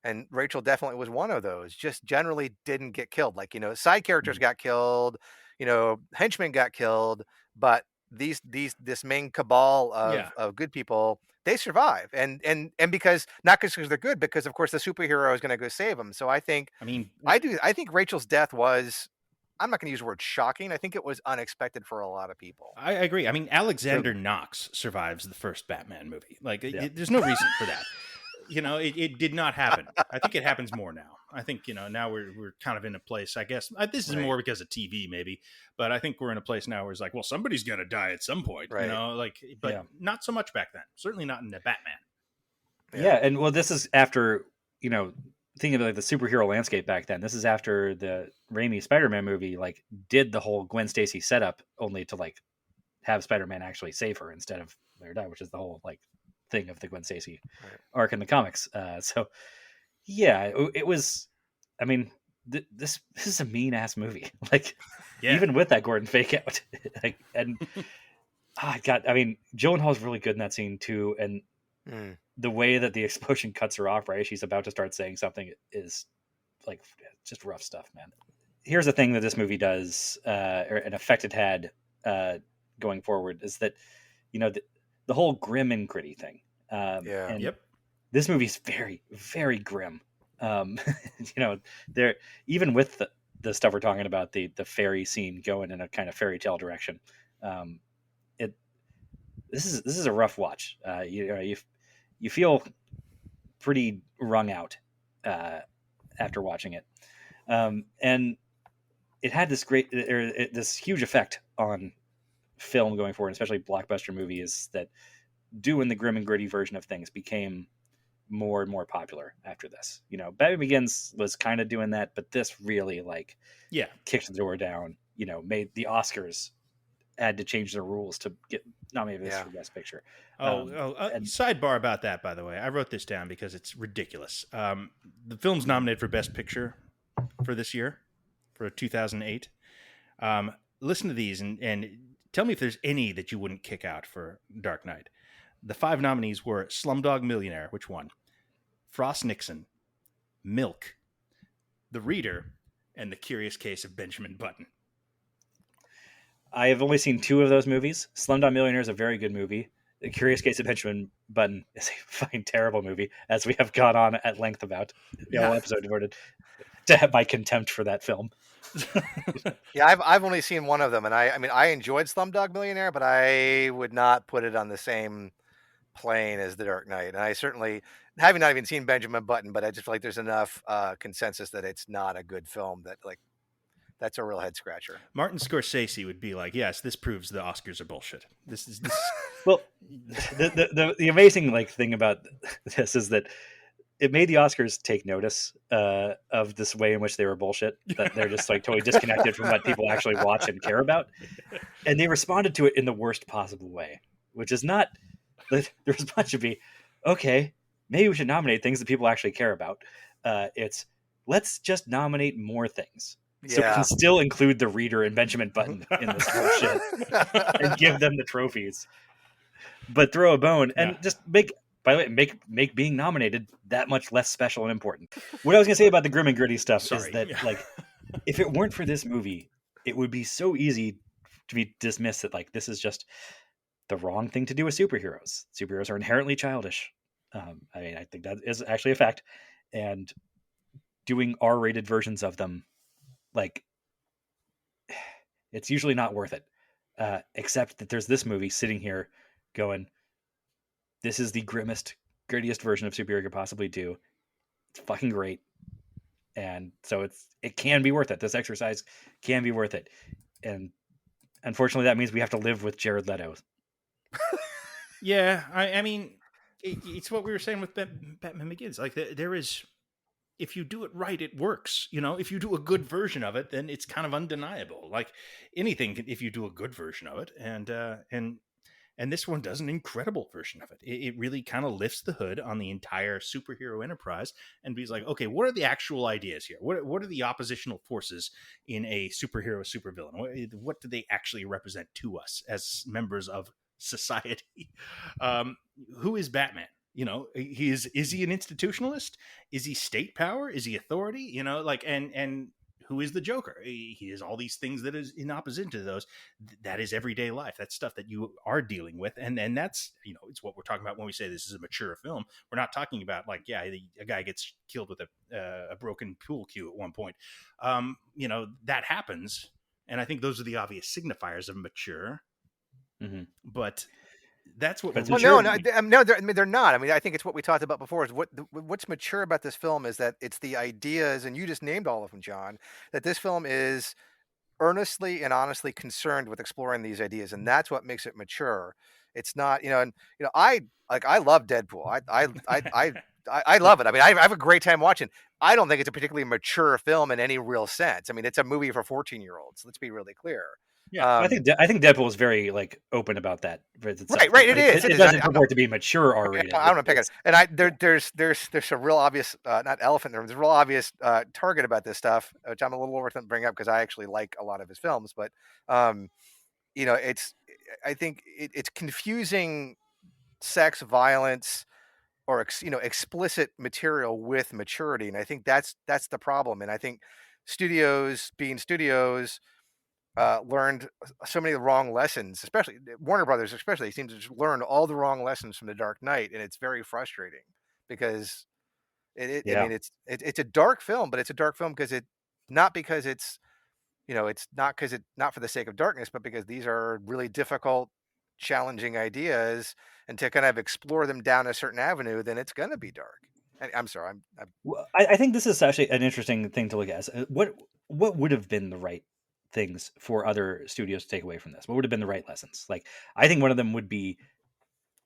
Speaker 3: and Rachel definitely was one of those, just generally didn't get killed. Like, side characters got killed, henchmen got killed, but this main cabal of good people, they survive, and because not because they're good, because of course the superhero is going to go save them. So I think I think Rachel's death was, I'm not going to use the word shocking, I think it was unexpected for a lot of people.
Speaker 2: I agree. I mean, Alexander Knox survives the first Batman movie. Like, there's no reason for that. It did not happen. I think it happens more now. I think, now we're kind of in a place, I guess, this is more because of TV maybe, but I think we're in a place now where it's like, well, somebody's going to die at some point, but not so much back then. Certainly not in the Batman.
Speaker 1: Yeah. And well, this is after, thinking of like the superhero landscape back then, this is after the Raimi Spider-Man movie, like, did the whole Gwen Stacy setup only to like have Spider-Man actually save her instead of let her die, which is the whole like thing of the Gwen Stacy arc in the comics. So yeah, it was, I mean, this is a mean ass movie. Like, even with that Gordon fake out, like, and I mean, Gyllenhaal's really good in that scene too. And the way that the explosion cuts her off, right? She's about to start saying something, is like just rough stuff, man. Here's the thing that this movie does, or an effect it had going forward, is that, the whole grim and gritty thing. This movie's very, very grim. There, even with the stuff we're talking about, the fairy scene going in a kind of fairy tale direction. This is a rough watch. You feel pretty wrung out after watching it, and it had this huge effect on film going forward, especially blockbuster movies that doing the grim and gritty version of things became more and more popular after this. Batman Begins was kind of doing that, but this really kicked the door down. Made the Oscars had to change their rules to get nominated for Best Picture.
Speaker 2: Sidebar about that, by the way. I wrote this down because it's ridiculous. The film's nominated for Best Picture for this year, for 2008. Listen to these and tell me if there's any that you wouldn't kick out for Dark Knight. The 5 nominees were Slumdog Millionaire, which won, Frost Nixon, Milk, The Reader, and The Curious Case of Benjamin Button.
Speaker 1: I have only seen 2 of those movies. Slumdog Millionaire is a very good movie. The Curious Case of Benjamin Button is a fucking terrible movie, as we have gone on at length about. The whole episode devoted to have my contempt for that film.
Speaker 3: I've only seen one of them, and I mean I enjoyed Slumdog Millionaire, but I would not put it on the same playing as the Dark Knight. And I certainly, having not even seen Benjamin Button, but I just feel like there's enough consensus that it's not a good film that like that's a real head scratcher.
Speaker 2: Martin Scorsese would be like, "Yes, this proves the Oscars are bullshit. This is this."
Speaker 1: Well, the amazing like thing about this is that it made the Oscars take notice of this way in which they were bullshit. That they're just like totally disconnected from what people actually watch and care about, and they responded to it in the worst possible way, which is not the response should be, okay, maybe we should nominate things that people actually care about. It's let's just nominate more things. So we can still include the reader and Benjamin Button in this bullshit and give them the trophies, but throw a bone and just make. By the way, make being nominated that much less special and important. What I was gonna say about the grim and gritty stuff is that like, if it weren't for this movie, it would be so easy to be dismissed that like this is just the wrong thing to do with superheroes. Superheroes are inherently childish. I mean, I think that is actually a fact, and doing R-rated versions of them, like, it's usually not worth it. Except that there's this movie sitting here going, this is the grimmest, grittiest version of superhero you could possibly do. It's fucking great. And so it can be worth it. This exercise can be worth it. And unfortunately, that means we have to live with Jared Leto.
Speaker 2: Yeah, I mean, it's what we were saying with Batman Begins. Like, there is, if you do it right, it works. You know, if you do a good version of it, then it's kind of undeniable. Like anything, if you do a good version of it, and this one does an incredible version of it. It really kind of lifts the hood on the entire superhero enterprise and be like, okay, what are the actual ideas here? What are the oppositional forces in a superhero supervillain? What do they actually represent to us as members of society? Who is Batman? You know, is he an institutionalist? Is he state power? Is he authority? You know, like, and who is the Joker? He is all these things that is in opposition to those. That is everyday life. That's stuff that you are dealing with, and that's, you know, it's what we're talking about when we say this is a mature film. We're not talking about like, yeah, a guy gets killed with a broken pool cue at one point. You know, that happens, and I think those are the obvious signifiers of mature.
Speaker 1: Mm-hmm.
Speaker 2: But that's what.
Speaker 3: Well, no, they're not. I mean, I think it's what we talked about before. Is what's mature about this film is that it's the ideas, and you just named all of them, John. That this film is earnestly and honestly concerned with exploring these ideas, and that's what makes it mature. It's not, and I love Deadpool. I love it. I mean, I have a great time watching. I don't think it's a particularly mature film in any real sense. I mean, it's a movie for 14-year-olds. Let's be really clear.
Speaker 1: Yeah, I think Deadpool is very like open about that.
Speaker 3: Right.
Speaker 1: Like,
Speaker 3: It is.
Speaker 1: It doesn't purport to be mature R-rated.
Speaker 3: I'm gonna pick it. And there's a real obvious not elephant in the room. There's a real obvious target about this stuff, which I'm a little reluctant to bring up because I actually like a lot of his films. But I think it's confusing sex, violence, or explicit material with maturity, and I think that's the problem. And I think studios, being studios, learned so many of the wrong lessons, especially Warner Brothers, especially seems to just learn all the wrong lessons from The Dark Knight, and it's very frustrating because I mean, it's a dark film, but it's a dark film because it's not for the sake of darkness, but because these are really difficult, challenging ideas, and to kind of explore them down a certain avenue, then it's going to be dark. I'm sorry.
Speaker 1: I think this is actually an interesting thing to look at. What would have been the right things for other studios to take away from this? What would have been the right lessons? Like, I think one of them would be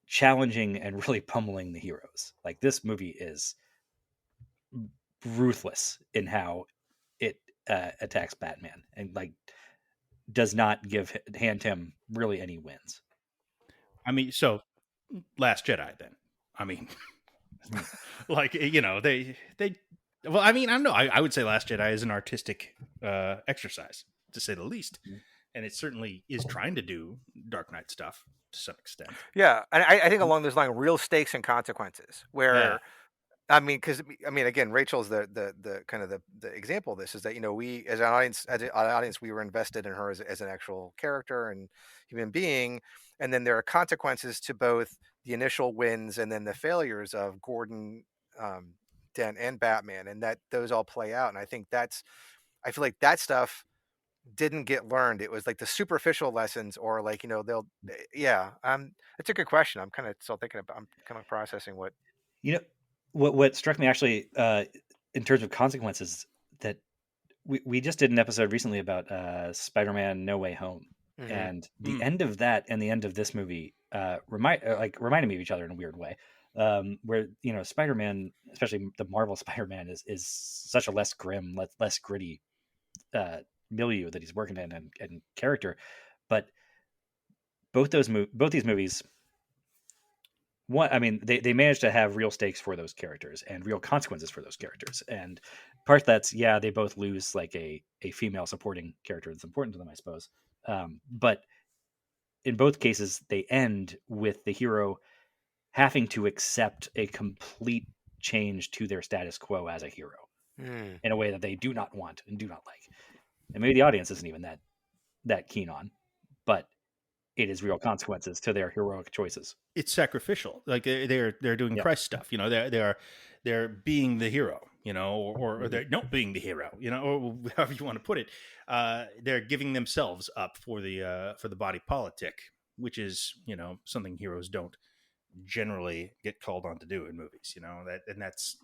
Speaker 1: challenging and really pummeling the heroes. Like, this movie is ruthless in how it attacks Batman and like does not hand him really any wins.
Speaker 2: I mean, so Last Jedi then. I mean, like, they well, I mean, I don't know. I would say Last Jedi is an artistic exercise, to say the least. Mm-hmm. And it certainly is trying to do Dark Knight stuff to some extent.
Speaker 3: Yeah, and I think along those lines, real stakes and consequences. Where, I mean, because again, Rachel's the kind of the example of this is that we as an audience we were invested in her as an actual character and human being, and then there are consequences to both the initial wins and then the failures of Gordon, Dent, and Batman, and that those all play out. And I feel like that stuff didn't get learned. It was like the superficial lessons, or like, they'll, yeah. It's a good question. I'm kind of still thinking about. I'm kind of processing what.
Speaker 1: You know, what struck me actually in terms of consequences, that we just did an episode recently about Spider-Man No Way Home,
Speaker 3: Hmm.
Speaker 1: and the end of that and the end of this movie reminded me of each other in a weird way. Where Spider-Man, especially the Marvel Spider-Man, is such a less grim, less gritty uh, milieu that he's working in, and character. But both these movies, one, I mean, they managed to have real stakes for those characters and real consequences for those characters. And part that's, yeah, they both lose like a female supporting character that's important to them, I suppose. But in both cases, they end with the hero having to accept a complete change to their status quo as a hero
Speaker 3: Mm.
Speaker 1: in a way that they do not want and do not like. And maybe the audience isn't even that keen on, but it is real consequences to their heroic choices.
Speaker 2: It's sacrificial. Like they're doing
Speaker 1: Yeah.
Speaker 2: Christ stuff. They're being the hero. Or
Speaker 1: Mhm.
Speaker 2: they're not being the hero. Or however you want to put it. They're giving themselves up for the body politic, which is something heroes don't generally get called on to do in movies. That's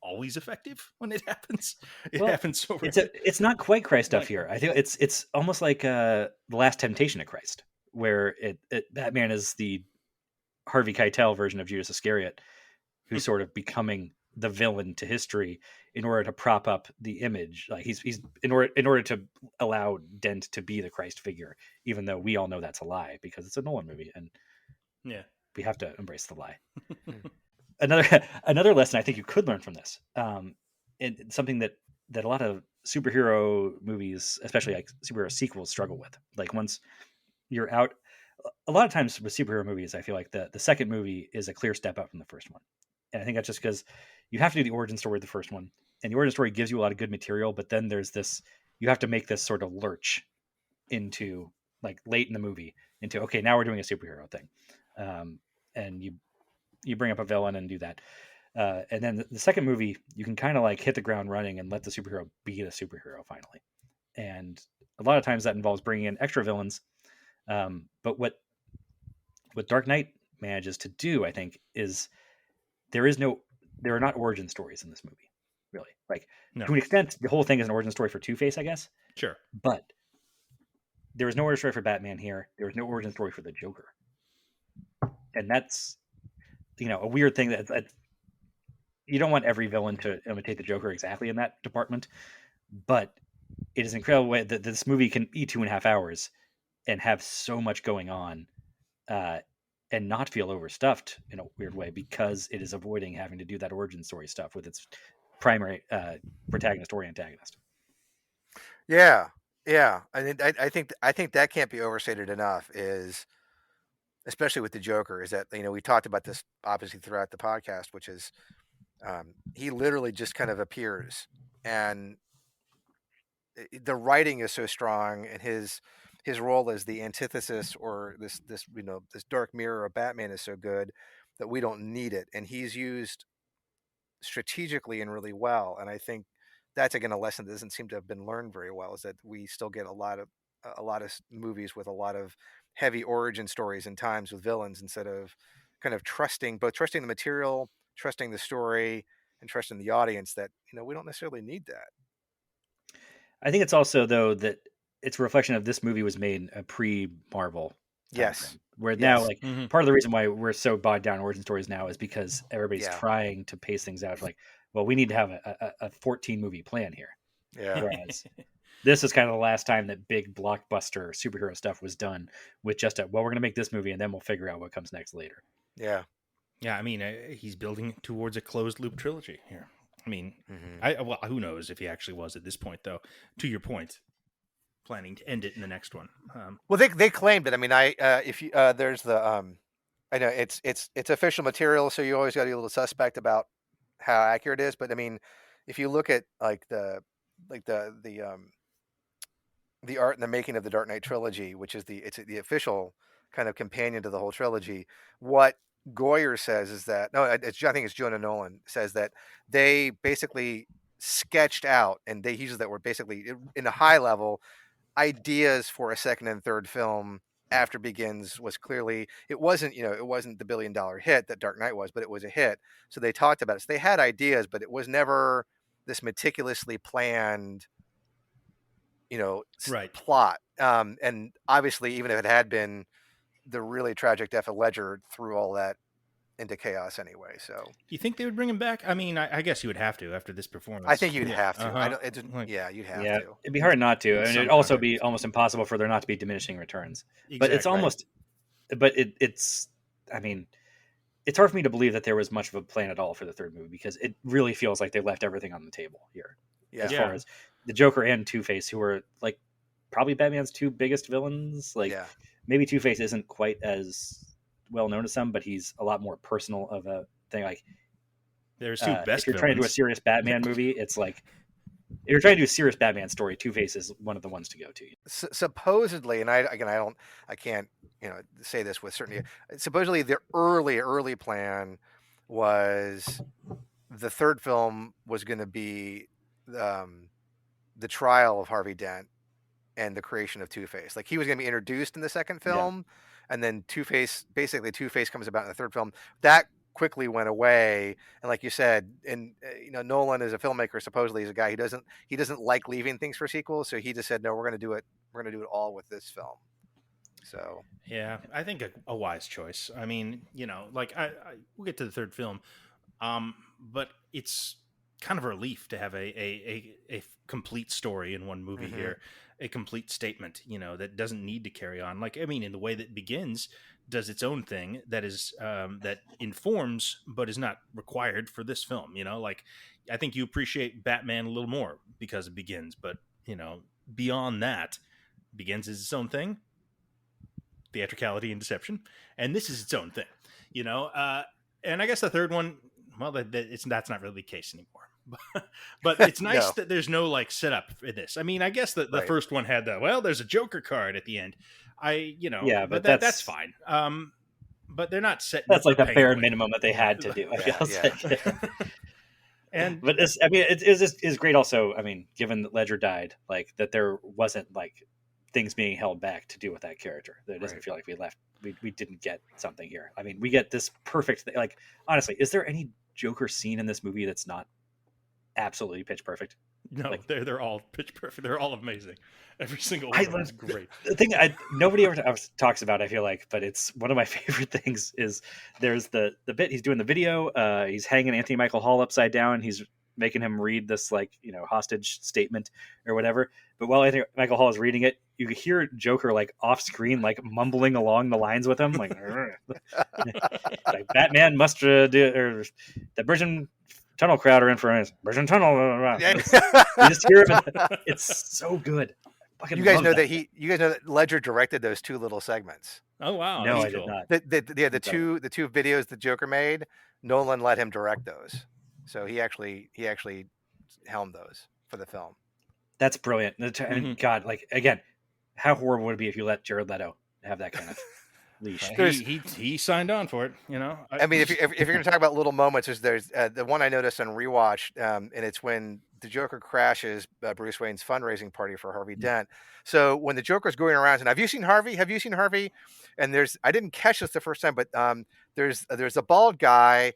Speaker 2: always effective when it happens. It
Speaker 1: Well,
Speaker 2: happens so
Speaker 1: it's
Speaker 2: rarely.
Speaker 1: not quite Christ stuff
Speaker 2: Like,
Speaker 1: here. I think it's almost like the Last Temptation of Christ, where Batman is the Harvey Keitel version of Judas Iscariot, who's sort of becoming the villain to history in order to prop up the image. Like he's in order to allow Dent to be the Christ figure, even though we all know that's a lie because it's a Nolan movie and
Speaker 2: yeah.
Speaker 1: we have to embrace the lie.
Speaker 3: Mm.
Speaker 1: Another lesson I think you could learn from this, and something that a lot of superhero movies, especially like superhero sequels, struggle with. Like once you're out, a lot of times with superhero movies, I feel like the second movie is a clear step up from the first one, and I think that's just because you have to do the origin story of the first one, and the origin story gives you a lot of good material, but then there's this, you have to make this sort of lurch into like late in the movie into, okay, now we're doing a superhero thing, and you bring up a villain and do that. And then the second movie, you can kind of like hit the ground running and let the superhero be the superhero finally. And a lot of times that involves bringing in extra villains. But what Dark Knight manages to do, I think, is there is no there are not origin stories in this movie, really. Like
Speaker 2: No.
Speaker 1: to an extent, the whole thing is an origin story for Two Face, I guess.
Speaker 2: Sure.
Speaker 1: But there is no origin story for Batman here. There is no origin story for the Joker, and that's a weird thing that you don't want every villain to imitate the Joker exactly in that department, but it is an incredible way that this movie can be 2.5 hours and have so much going on, uh, and not feel overstuffed in a weird way because it is avoiding having to do that origin story stuff with its primary protagonist or antagonist.
Speaker 3: Yeah, yeah. I think that can't be overstated enough. Is especially with the Joker, is that we talked about this obviously throughout the podcast, which is he literally just kind of appears, and the writing is so strong, and his role as the antithesis, or this dark mirror of Batman, is so good that we don't need it, and he's used strategically and really well. And I think that's again a lesson that doesn't seem to have been learned very well, is that we still get a lot of movies with a lot of heavy origin stories and times with villains, instead of kind of trusting the material, trusting the story, and trusting the audience, that we don't necessarily need that.
Speaker 1: I think it's also though that it's a reflection of this movie was made in a pre-Marvel time
Speaker 3: Yes.
Speaker 1: frame, where now
Speaker 3: Yes.
Speaker 1: like
Speaker 2: Mhm.
Speaker 1: part of the reason why we're so bogged down in origin stories now is because everybody's
Speaker 3: Yeah.
Speaker 1: trying to pace things out. Like, well, we need to have a 14 movie plan here,
Speaker 3: Yeah.
Speaker 1: whereas this is kind of the last time that big blockbuster superhero stuff was done with just we're going to make this movie and then we'll figure out what comes next later.
Speaker 3: Yeah.
Speaker 2: Yeah, I mean, he's building towards a closed loop trilogy here. I mean,
Speaker 3: Hmm.
Speaker 2: well, who knows if he actually was at this point, though. To your point, planning to end it in the next one.
Speaker 3: Well, they claimed it. I mean, if you there's the I know it's official material, so you always got to be a little suspect about how accurate it is. But I mean, if you look at like the art and the making of the Dark Knight trilogy, which is it's the official kind of companion to the whole trilogy, what Goyer says is that, no, I think it's Jonah Nolan says that they basically sketched out, and they uses that word basically in a high level, ideas for a second and third film after Begins was clearly, it wasn't the $1 billion hit that Dark Knight was, but it was a hit. So they talked about it. So they had ideas, but it was never this meticulously planned,
Speaker 2: Right.
Speaker 3: plot. And obviously, even if it had been, the really tragic death of Ledger threw all that into chaos anyway. So
Speaker 2: You think they would bring him back? I mean, I guess you would have to after this performance.
Speaker 3: I think you'd
Speaker 2: Yeah.
Speaker 3: have to. I
Speaker 2: Uh-huh.
Speaker 3: don't. It's
Speaker 2: Like,
Speaker 3: yeah, you'd have
Speaker 1: Yeah,
Speaker 3: to.
Speaker 1: it'd be hard not to. I
Speaker 2: in
Speaker 1: mean,
Speaker 2: some
Speaker 1: it'd also be
Speaker 2: context.
Speaker 1: almost impossible for there not to be diminishing returns. But it's
Speaker 2: Exactly.
Speaker 1: almost, but it's. I mean, it's hard for me to believe that there was much of a plan at all for the third movie because it really feels like they left everything on the table here.
Speaker 3: Yeah.
Speaker 1: As far as the Joker and Two-Face, who were like probably Batman's two biggest villains. Like
Speaker 3: Yeah.
Speaker 1: maybe Two-Face isn't quite as well known as some, but he's a lot more personal of a thing. Like
Speaker 2: There's two best
Speaker 1: if you're trying to do a
Speaker 2: villains.
Speaker 1: serious Batman movie, it's like if you're trying to do a serious Batman story, Two-Face is one of the ones to go to.
Speaker 3: Supposedly, and I can't say this with certainty. Supposedly, the early plan was the third film was going to be the trial of Harvey Dent and the creation of Two-Face. Like he was going to be introduced in the second film, and then Two-Face comes about in the third film. That quickly went away, and like you said, and Nolan as a filmmaker supposedly is a guy he doesn't like leaving things for sequels, so he just said no, we're going to do it all with this film. So
Speaker 2: Yeah, I think a wise choice. I mean, like we'll get to the third film, but it's kind of a relief to have a complete story in one movie here, a complete statement, that doesn't need to carry on. Like, I mean, in the way that Begins does its own thing that is that informs but is not required for this film. Like I think you appreciate Batman a little more because it Begins, but beyond that, Begins is its own thing, theatricality and deception, and this is its own thing. And I guess the third one, well, that's not really the case anymore. But it's nice that there's no like setup for this. I mean, I guess the first one had there's a Joker card at the end. But that's fine. But they're not setting.
Speaker 1: That's like the
Speaker 2: Penguin.
Speaker 1: bare minimum that they had to do.
Speaker 2: And
Speaker 1: but it is great. Also, I mean, given that Ledger died, like that there wasn't like things being held back to do with that character. It doesn't feel like we didn't get something here. I mean, we get this perfect thing. Like honestly, is there any Joker scene in this movie that's not absolutely pitch perfect?
Speaker 2: No,
Speaker 1: like,
Speaker 2: they're all pitch perfect. They're all amazing. Every single one of them is great.
Speaker 1: The thing nobody ever talks about, I feel like, but it's one of my favorite things is there's the bit he's doing the video. He's hanging Anthony Michael Hall upside down. He's making him read this hostage statement or whatever. But while Anthony Michael Hall is reading it, you hear Joker like off screen, like mumbling along the lines with him, like, like Batman must do, or the bridge and tunnel crowd are in for a bridge and tunnel. You just hear him. It's so good.
Speaker 3: You guys know that Ledger directed those two little segments.
Speaker 2: Oh wow!
Speaker 1: No, I did not.
Speaker 3: The two videos the Joker made, Nolan let him direct those, so he actually helmed those for the film.
Speaker 1: That's brilliant. And God, like again, how horrible would it be if you let Jared Leto have that kind of leash?
Speaker 2: He signed on for it,
Speaker 3: I mean, if you're going to talk about little moments, there's the one I noticed on rewatch, and it's when the Joker crashes Bruce Wayne's fundraising party for Harvey Dent. So when the Joker's going around and have you seen Harvey? Have you seen Harvey? And I didn't catch this the first time, but there's a bald guy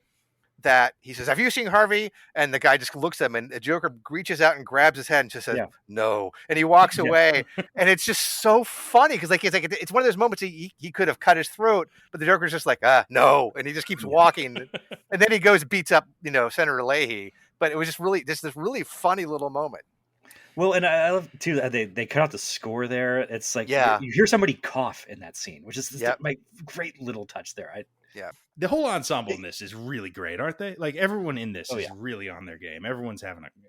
Speaker 3: that he says, have you seen Harvey? And the guy just looks at him, and the Joker reaches out and grabs his head and just says, no. And he walks away. And it's just so funny because it's one of those moments he could have cut his throat, but the Joker's just like, no. And he just keeps walking. And then he goes and beats up, Senator Leahy. But it was just this really funny little moment.
Speaker 1: Well, and I love too that they cut out the score there. It's like you hear somebody cough in that scene, which is my great little touch there.
Speaker 2: The whole ensemble in this is really great, aren't they? Like everyone in this is really on their game. Everyone's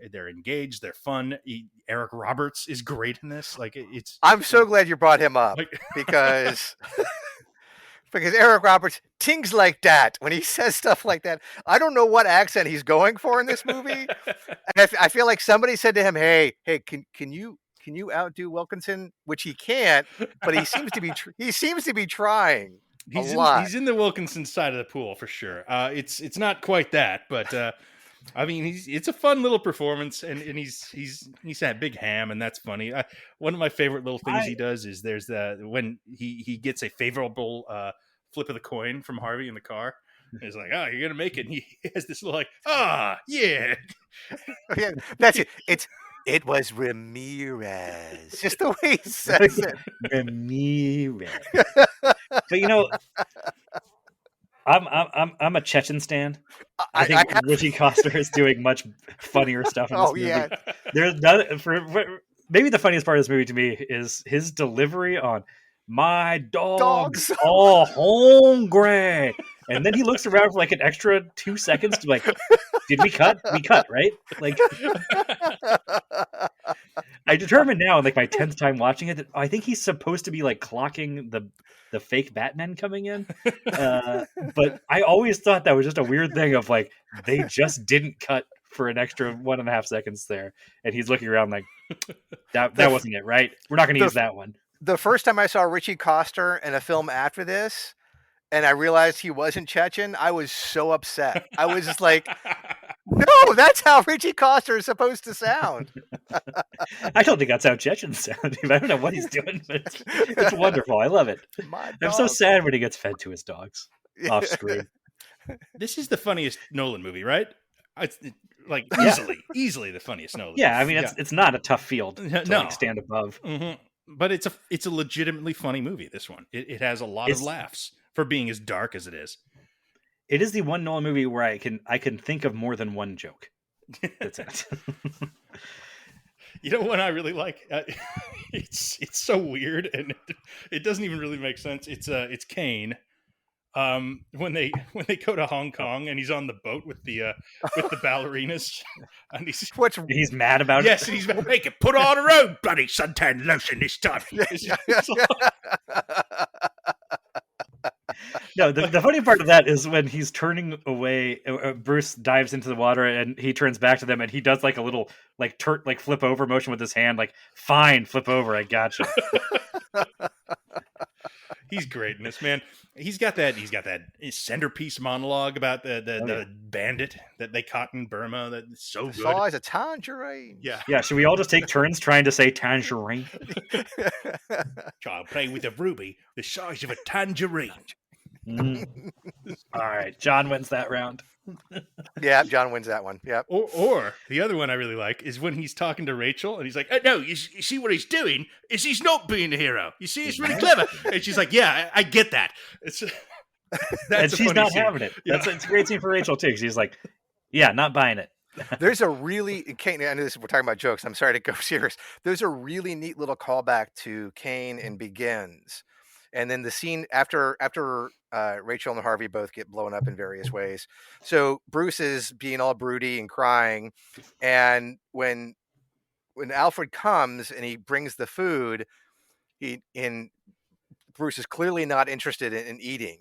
Speaker 2: they're engaged, they're fun. Eric Roberts is great in this. Like
Speaker 3: I'm so glad you brought him up because Eric Roberts, things like that, when he says stuff like that, I don't know what accent he's going for in this movie. And I feel like somebody said to him, hey, can you outdo Wilkinson? Which he can't, but he seems to be trying.
Speaker 2: He's in the Wilkinson side of the pool for sure. It's not quite that, but I mean, it's a fun little performance, and he's that big ham, and that's funny. One of my favorite little things he does is there's when he gets a favorable flip of the coin from Harvey in the car. And he's like, "Oh, you're gonna make it." And he has this little like, yeah."
Speaker 3: Yeah, that's it. It was Ramirez. Just the way he says it.
Speaker 1: Ramirez. But you know, I'm a Chechen stan. I think Richie Coster is doing much funnier stuff in this movie.
Speaker 3: Yeah.
Speaker 1: There's none, maybe the funniest part of this movie to me is his delivery on "my dogs all hungry," and then he looks around for like an extra 2 seconds to like, did we cut? We cut, right? Like, I determined now, in like my 10th time watching it, that I think he's supposed to be like clocking the fake Batman coming in. But I always thought that was just a weird thing of like, they just didn't cut for an extra 1.5 seconds there. And he's looking around like, that wasn't it, right? We're not going to use that one.
Speaker 3: The first time I saw Richie Coster in a film after this, and I realized he wasn't Chechen, I was so upset. I was just like, no, that's how Richie Coster is supposed to sound.
Speaker 1: I don't think that's how Chechens sound. I don't know what he's doing, but it's wonderful. I love it. I'm so sad when he gets fed to his dogs off screen.
Speaker 2: This is the funniest Nolan movie, right? It's like easily the funniest Nolan.
Speaker 1: Yeah, I mean, it's not a tough field to like stand above.
Speaker 2: Mm-hmm. But it's a legitimately funny movie. This one, it has a lot of laughs for being as dark as it is.
Speaker 1: It is the one Nolan movie where I can think of more than one joke. That's it.
Speaker 2: You know what I really like? It's so weird, and it doesn't even really make sense. It's Kane. When they go to Hong Kong and he's on the boat with the ballerinas, and
Speaker 1: he's mad about
Speaker 2: it. Yes, he's make it put on her own bloody suntan lotion this time.
Speaker 1: No, the funny part of that is when he's turning away. Bruce dives into the water and he turns back to them, and he does like a little like flip over motion with his hand, like fine, flip over, I gotcha.
Speaker 2: He's great in this, man. He's got that centerpiece monologue about the bandit that they caught in Burma. That's so good.
Speaker 3: Saw as a tangerine.
Speaker 2: Yeah.
Speaker 1: Should we all just take turns trying to say tangerine?
Speaker 2: I'll play with a ruby the size of a tangerine.
Speaker 1: All right, John wins that round.
Speaker 3: Yeah, John wins that one. Yeah.
Speaker 2: Or the other one I really like is when he's talking to Rachel and he's like, "No, you see what he's doing is he's not being a hero. You see, it's really clever." And she's like, "Yeah, I get that."
Speaker 1: And she's not having it. Yeah. It's a great scene for Rachel too. She's like, "Yeah, not buying it."
Speaker 3: There's a really Kane. I know we're talking about jokes. I'm sorry to go serious. There's a really neat little callback to Kane and Begins. And then the scene after Rachel and Harvey both get blown up in various ways. So Bruce is being all broody and crying. And when Alfred comes and he brings the food, Bruce is clearly not interested in eating.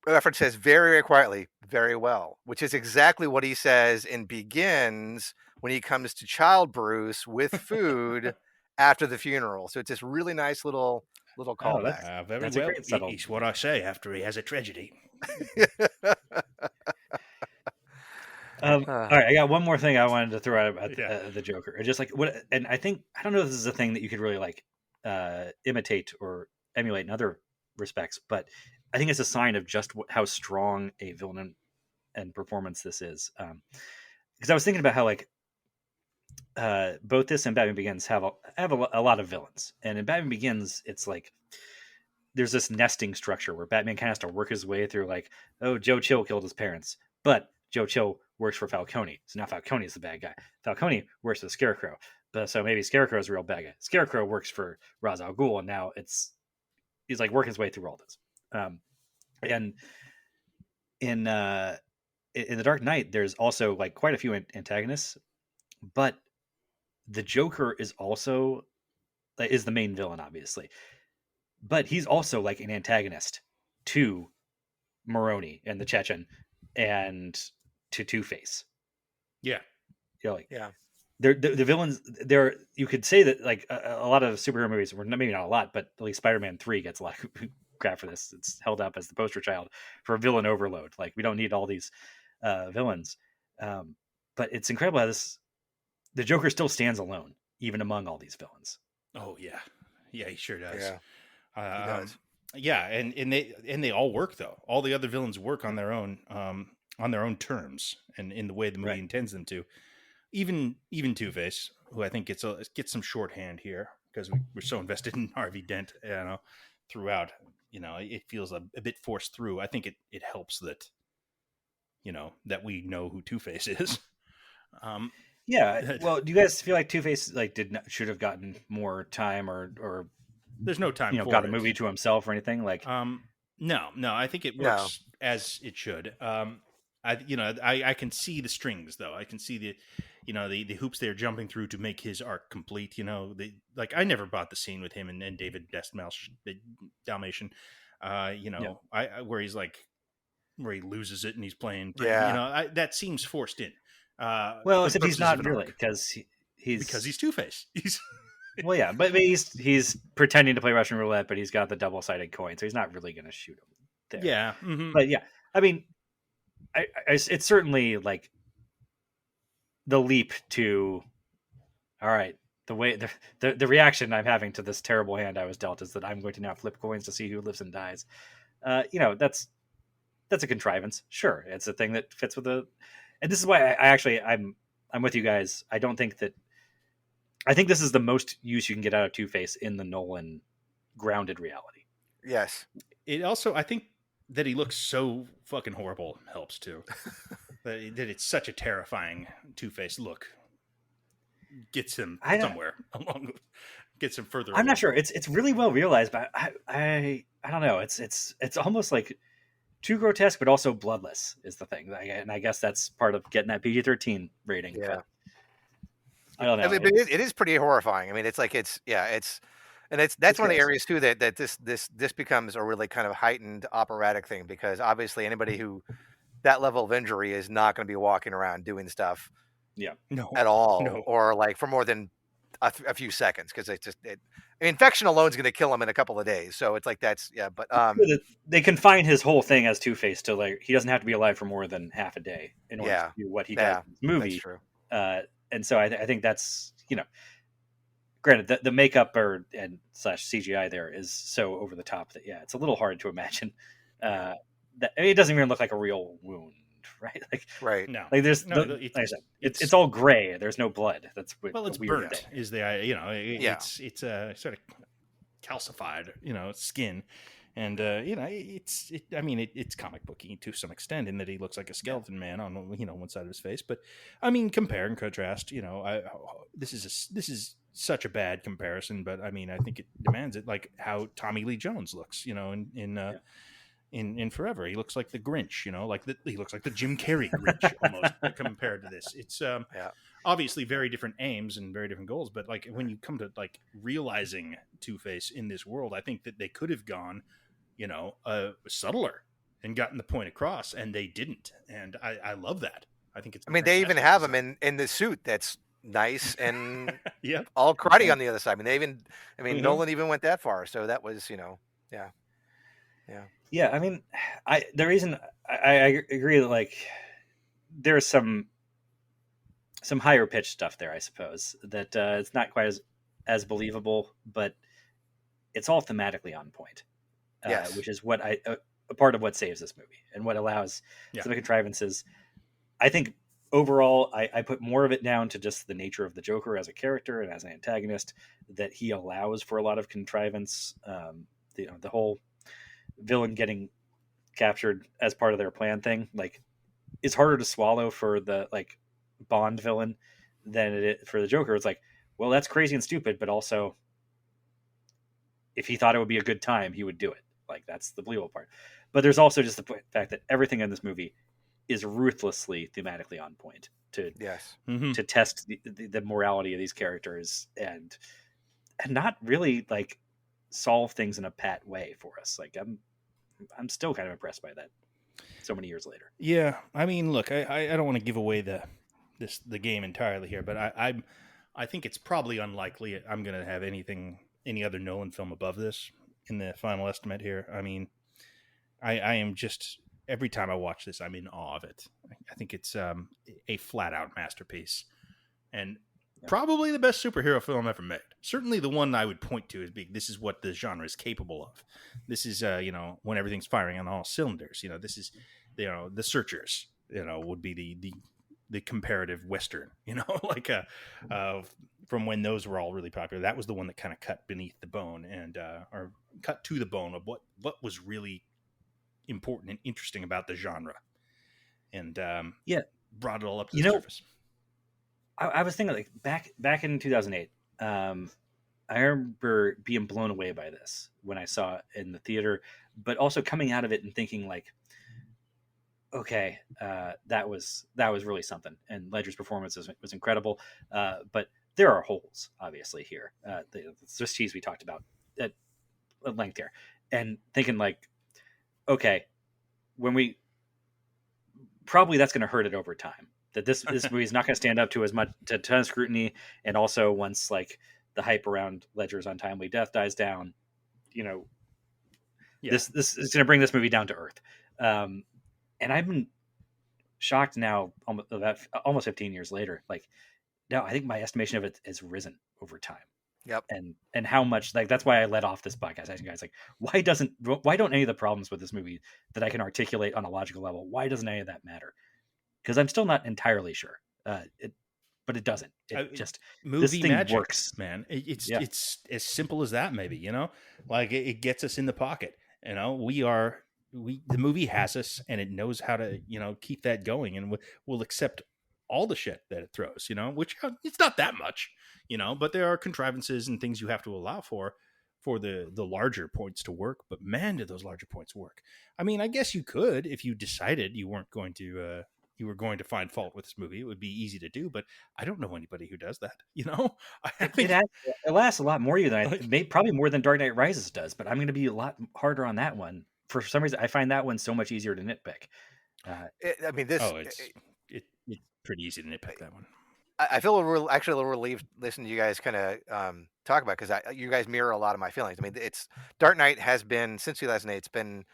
Speaker 3: Alfred says very, very quietly, "Very well," which is exactly what he says in Begins when he comes to Child Bruce with food after the funeral. So it's this really nice little callback.
Speaker 2: That's well. It's what I say after he has a tragedy.
Speaker 1: All right, I got one more thing I wanted to throw out about the Joker. Just like what, and I don't know if this is a thing that you could really like imitate or emulate in other respects, but I think it's a sign of just how strong a villain and performance this is. Because I was thinking about how like both this and Batman Begins have a lot of villains, and in Batman Begins, it's like there's this nesting structure where Batman kind of has to work his way through. Like, oh, Joe Chill killed his parents, but Joe Chill works for Falcone, so now Falcone is the bad guy. Falcone works for the Scarecrow, but so maybe Scarecrow is a real bad guy. Scarecrow works for Ra's al Ghul, and now he's like working his way through all this. And in The Dark Knight, there's also like quite a few antagonists, but the Joker is also is the main villain, obviously, but he's also like an antagonist to Maroni and the Chechen and to Two-Face.
Speaker 2: Yeah.
Speaker 1: The villains there. You could say that like a lot of superhero movies, were maybe not a lot, but at least Spider-Man 3 gets a lot of crap for this. It's held up as the poster child for villain overload. Like, we don't need all these villains. But it's incredible how the Joker still stands alone, even among all these villains.
Speaker 2: Oh yeah, yeah, he sure does.
Speaker 3: Yeah, he does.
Speaker 2: Yeah, and they all work though. All the other villains work on their own terms and in the way the movie
Speaker 1: Right.
Speaker 2: intends them to. Even Two-Face, who I think gets some shorthand here because we're so invested in Harvey Dent, throughout. It feels a bit forced through. I think it helps that that we know who Two-Face is.
Speaker 1: Yeah. Well, do you guys feel like Two Face like should have gotten more time or
Speaker 2: There's no time
Speaker 1: got
Speaker 2: for
Speaker 1: a
Speaker 2: it.
Speaker 1: movie to himself or anything like?
Speaker 2: No, I think it
Speaker 3: No.
Speaker 2: works as it should. I can see the strings though. I can see the hoops they're jumping through to make his arc complete. I never bought the scene with him and David Dalmatian.
Speaker 1: Yeah.
Speaker 2: Where he's like, where he loses it and he's playing.
Speaker 3: Yeah.
Speaker 2: That seems forced in.
Speaker 1: Well,
Speaker 2: for
Speaker 1: except he's
Speaker 2: purposes of
Speaker 1: not
Speaker 2: an
Speaker 1: really
Speaker 2: arc.
Speaker 1: because
Speaker 2: He's Two-Face. He's
Speaker 1: well, yeah, but he's pretending to play Russian roulette, but he's got the double-sided coin, so he's not really going to shoot him there.
Speaker 2: yeah. Mm-hmm.
Speaker 1: But yeah, I mean, it's certainly like the leap to all right. The way the reaction I'm having to this terrible hand I was dealt is that I'm going to now flip coins to see who lives and dies. That's a contrivance. Sure, it's a thing that fits with the. And this is why I'm with you guys. I don't think that. I think this is the most use you can get out of Two-Face in the Nolan grounded reality.
Speaker 3: Yes.
Speaker 2: It also, I think that he looks so fucking horrible helps too. that it's such a terrifying Two-Face look. Gets him somewhere along, gets him further.
Speaker 1: I'm not sure. It's really well realized, but I don't know. It's almost like too grotesque, but also bloodless is the thing. And I guess that's part of getting that PG-13 rating.
Speaker 3: Yeah.
Speaker 1: But I don't know.
Speaker 3: I mean, but it is pretty horrifying. I mean, it's like that's one of the areas too that this becomes a really kind of heightened operatic thing, because obviously anybody who that level of injury is not going to be walking around doing stuff at all, or like for more than a few seconds, because infection alone is going to kill him in a couple of days. So it's like but
Speaker 1: they confine his whole thing as Two-Face to like he doesn't have to be alive for more than half a day in order to do what he does in this movie.
Speaker 3: That's true.
Speaker 1: And so I think that's granted the makeup and CGI there is so over the top that it's a little hard to imagine that it doesn't even look like a real wound, right?
Speaker 3: Right.
Speaker 2: No,
Speaker 1: like there's it's all gray. There's no blood. That's
Speaker 2: it's
Speaker 1: weird
Speaker 2: burnt.
Speaker 1: Thing.
Speaker 2: Is the it's sort of calcified skin. And it's comic booky to some extent in that he looks like a skeleton man on one side of his face. But I mean, compare and contrast. This is such a bad comparison, but I mean, I think it demands it. Like how Tommy Lee Jones looks, in Forever, he looks like the Grinch. He looks like the Jim Carrey Grinch almost compared to this. It's obviously very different aims and very different goals, but like when you come to like realizing Two-Face in this world, I think that they could have gone subtler and gotten the point across, and they didn't. And I love that. I think it's.
Speaker 3: I mean, they even have him in the suit that's nice and
Speaker 2: yeah,
Speaker 3: all cruddy on the other side. I mean, Nolan even went that far. So that was, yeah.
Speaker 1: Yeah, I mean, the reason I agree that like there's some higher pitch stuff there, I suppose that it's not quite as believable, but it's all thematically on point.
Speaker 3: Yes.
Speaker 1: Which is what a part of what saves this movie and what allows some contrivances. I think overall, I put more of it down to just the nature of the Joker as a character and as an antagonist, that he allows for a lot of contrivance. The whole villain getting captured as part of their plan thing, like, is harder to swallow for the like Bond villain than it is for the Joker. It's like, well, that's crazy and stupid, but also if he thought it would be a good time, he would do it. Like, that's the believable part. But there's also just the fact that everything in this movie is ruthlessly thematically on point to to test the morality of these characters and not really like solve things in a pat way for us. Like, I'm still kind of impressed by that so many years later.
Speaker 2: Yeah, I mean, look, I don't want to give away the game entirely here, but I think it's probably unlikely I'm going to have any other Nolan film above this in the final estimate here. I mean, I am just every time I watch this, I'm in awe of it. I think it's a flat out masterpiece, and
Speaker 1: Yeah.
Speaker 2: probably the best superhero film ever made. Certainly the one I would point to as being this is what the genre is capable of. This is when everything's firing on all cylinders. This is the Searchers. Would be the comparative Western. Like from when those were all really popular. That was the one that kind of cut beneath the bone and or cut to the bone of what was really important and interesting about the genre, and
Speaker 1: Yeah.
Speaker 2: brought it all up to the surface.
Speaker 1: I was thinking like back in 2008. I remember being blown away by this when I saw it in the theater, but also coming out of it and thinking like, okay, that was really something. And Ledger's performance was incredible, but there are holes obviously here. The Swiss cheese we talked about at length here, and thinking like, okay, when we probably that's going to hurt it over time. That this movie is not going to stand up to as much to ton of scrutiny, and also once like the hype around Ledger's untimely death dies down, this is going to bring this movie down to earth. And I've been shocked now, almost 15 years later. Like, no, I think my estimation of it has risen over time.
Speaker 3: Yep.
Speaker 1: And how much, like, that's why I led off this podcast asking guys like, why don't any of the problems with this movie that I can articulate on a logical level, why doesn't any of that matter? Because I'm still not entirely sure. But it doesn't.
Speaker 2: Movie
Speaker 1: this thing
Speaker 2: magic,
Speaker 1: works,
Speaker 2: man. It's as simple as that, maybe. Like it gets us in the pocket. The movie has us, and it knows how to keep that going, and we'll accept all the shit that it throws. Which it's not that much, but there are contrivances and things you have to allow for the larger points to work. But man, do those larger points work. I mean, I guess you could if you decided you weren't going to. You were going to find fault with this movie. It would be easy to do, but I don't know anybody who does that. I think
Speaker 1: it lasts a lot more probably more than Dark Knight Rises does. But I'm going to be a lot harder on that one. For some reason, I find that one so much easier to nitpick.
Speaker 2: It's pretty easy to nitpick that one.
Speaker 3: I feel actually a little relieved listening to you guys kind of talk about because you guys mirror a lot of my feelings. I mean, it's Dark Knight has been since 2008. It's been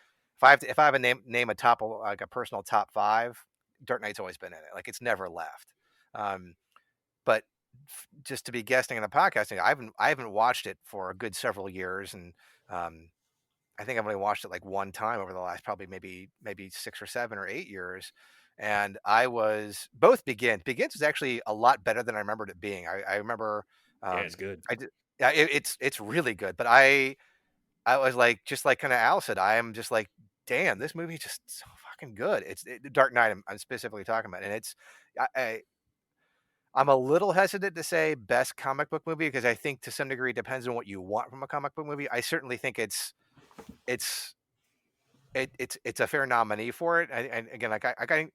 Speaker 3: if I have a name a top like a personal top 5. Dark Knight's always been in it. Like it's never left. But just to be guesting on a podcasting, I haven't watched it for a good several years, and I think I've only watched it like one time over the last probably maybe 6 or 7 or 8 years. And I was both Begins was actually a lot better than I remembered it being. I remember.
Speaker 2: It's good.
Speaker 3: It's really good. But I was like, just like kind of Al said, I am just like, damn, this movie is just so fucking good. It's Dark Knight. I'm specifically talking about, and it's I'm a little hesitant to say best comic book movie because I think to some degree it depends on what you want from a comic book movie. I certainly think it's a fair nominee for it. And again, like I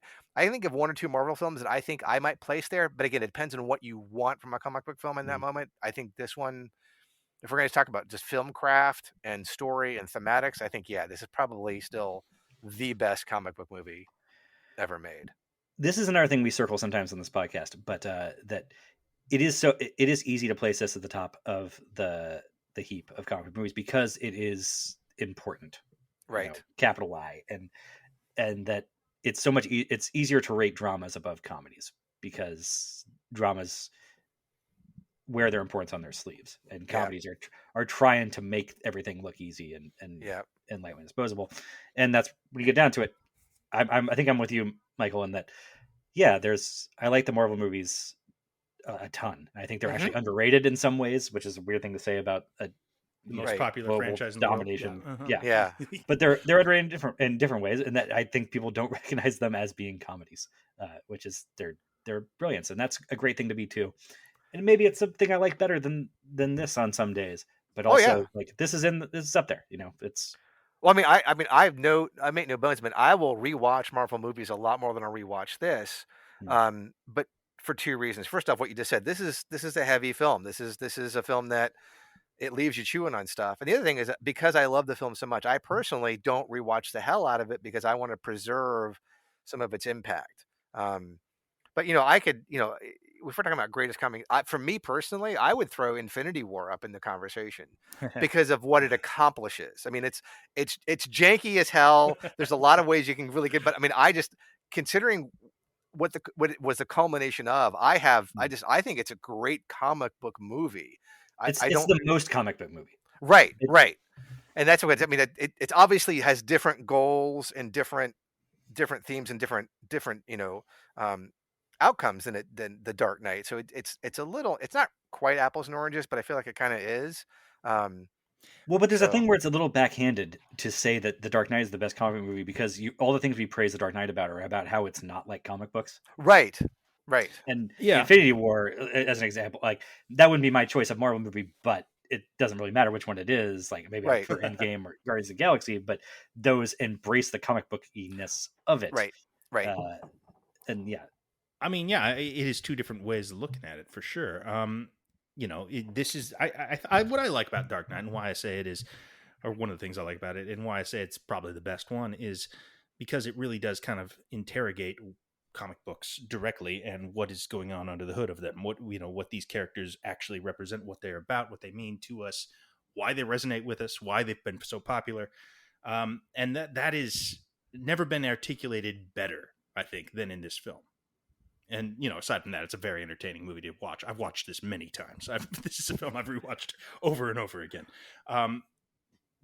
Speaker 3: think of 1 or 2 Marvel films that I think I might place there, but again, it depends on what you want from a comic book film in that moment. I think this one, if we're going to talk about just film craft and story and thematics, I think this is probably still the best comic book movie ever made.
Speaker 1: This is another thing we circle sometimes on this podcast, but that it is easy to place this at the top of the heap of comic book movies because it is important,
Speaker 3: right?
Speaker 1: Capital I, and that it's so much it's easier to rate dramas above comedies because dramas wear their importance on their sleeves, and comedies are trying to make everything look easy and lightly disposable. And that's when you get down to it. I think I'm with you, Michael, in that. Yeah, I like the Marvel movies a ton. I think they're actually underrated in some ways, which is a weird thing to say about a
Speaker 2: most popular franchise in
Speaker 1: domination.
Speaker 2: The world.
Speaker 1: Yeah. But they're underrated in different ways, and that I think people don't recognize them as being comedies, which is their brilliance, and that's a great thing to be too. And maybe it's something I like better than this on some days, but also like this is up there. It's.
Speaker 3: Well, I make no bones, but I will rewatch Marvel movies a lot more than I rewatch this. But for 2 reasons. First off, what you just said, this is a heavy film. This is a film that it leaves you chewing on stuff. And the other thing is that because I love the film so much, I personally don't rewatch the hell out of it because I want to preserve some of its impact. But I could, if we're talking about greatest comic, for me personally, I would throw Infinity War up in the conversation because of what it accomplishes. I mean, it's janky as hell. There's a lot of ways you can really get, but I mean, I just considering what it was the culmination of. I think it's a great comic book movie. I
Speaker 1: It's
Speaker 3: don't.
Speaker 1: the most comic book movie.
Speaker 3: Right,
Speaker 1: It,
Speaker 3: right. And that's what I mean. It obviously has different goals and different themes and different um, outcomes in it than the Dark Knight. So it's a little, it's not quite apples and oranges, but I feel like it kind of is. Um,
Speaker 1: well, but there's a
Speaker 3: so
Speaker 1: thing where it's a little backhanded to say that the Dark Knight is the best comic book movie because all the things we praise the Dark Knight about are about how it's not like comic books.
Speaker 3: right, right,
Speaker 1: And
Speaker 2: Yeah.
Speaker 1: Infinity War, as an example, like that wouldn't be my choice of Marvel movie, but it doesn't really matter which one it is. Like maybe I
Speaker 3: right,
Speaker 1: prefer Endgame or Guardians of the Galaxy, but those embrace the comic bookiness of it.
Speaker 3: right, right.
Speaker 1: And yeah,
Speaker 2: I mean, yeah, it is two different ways of looking at it for sure. This is what I like about Dark Knight and why I say it is, or one of the things I like about it and why I say it's probably the best one is because it really does kind of interrogate comic books directly and what is going on under the hood of them. What these characters actually represent, what they're about, what they mean to us, why they resonate with us, why they've been so popular, and that is never been articulated better, I think, than in this film. And aside from that, it's a very entertaining movie to watch. I've watched this many times. This is a film I've rewatched over and over again.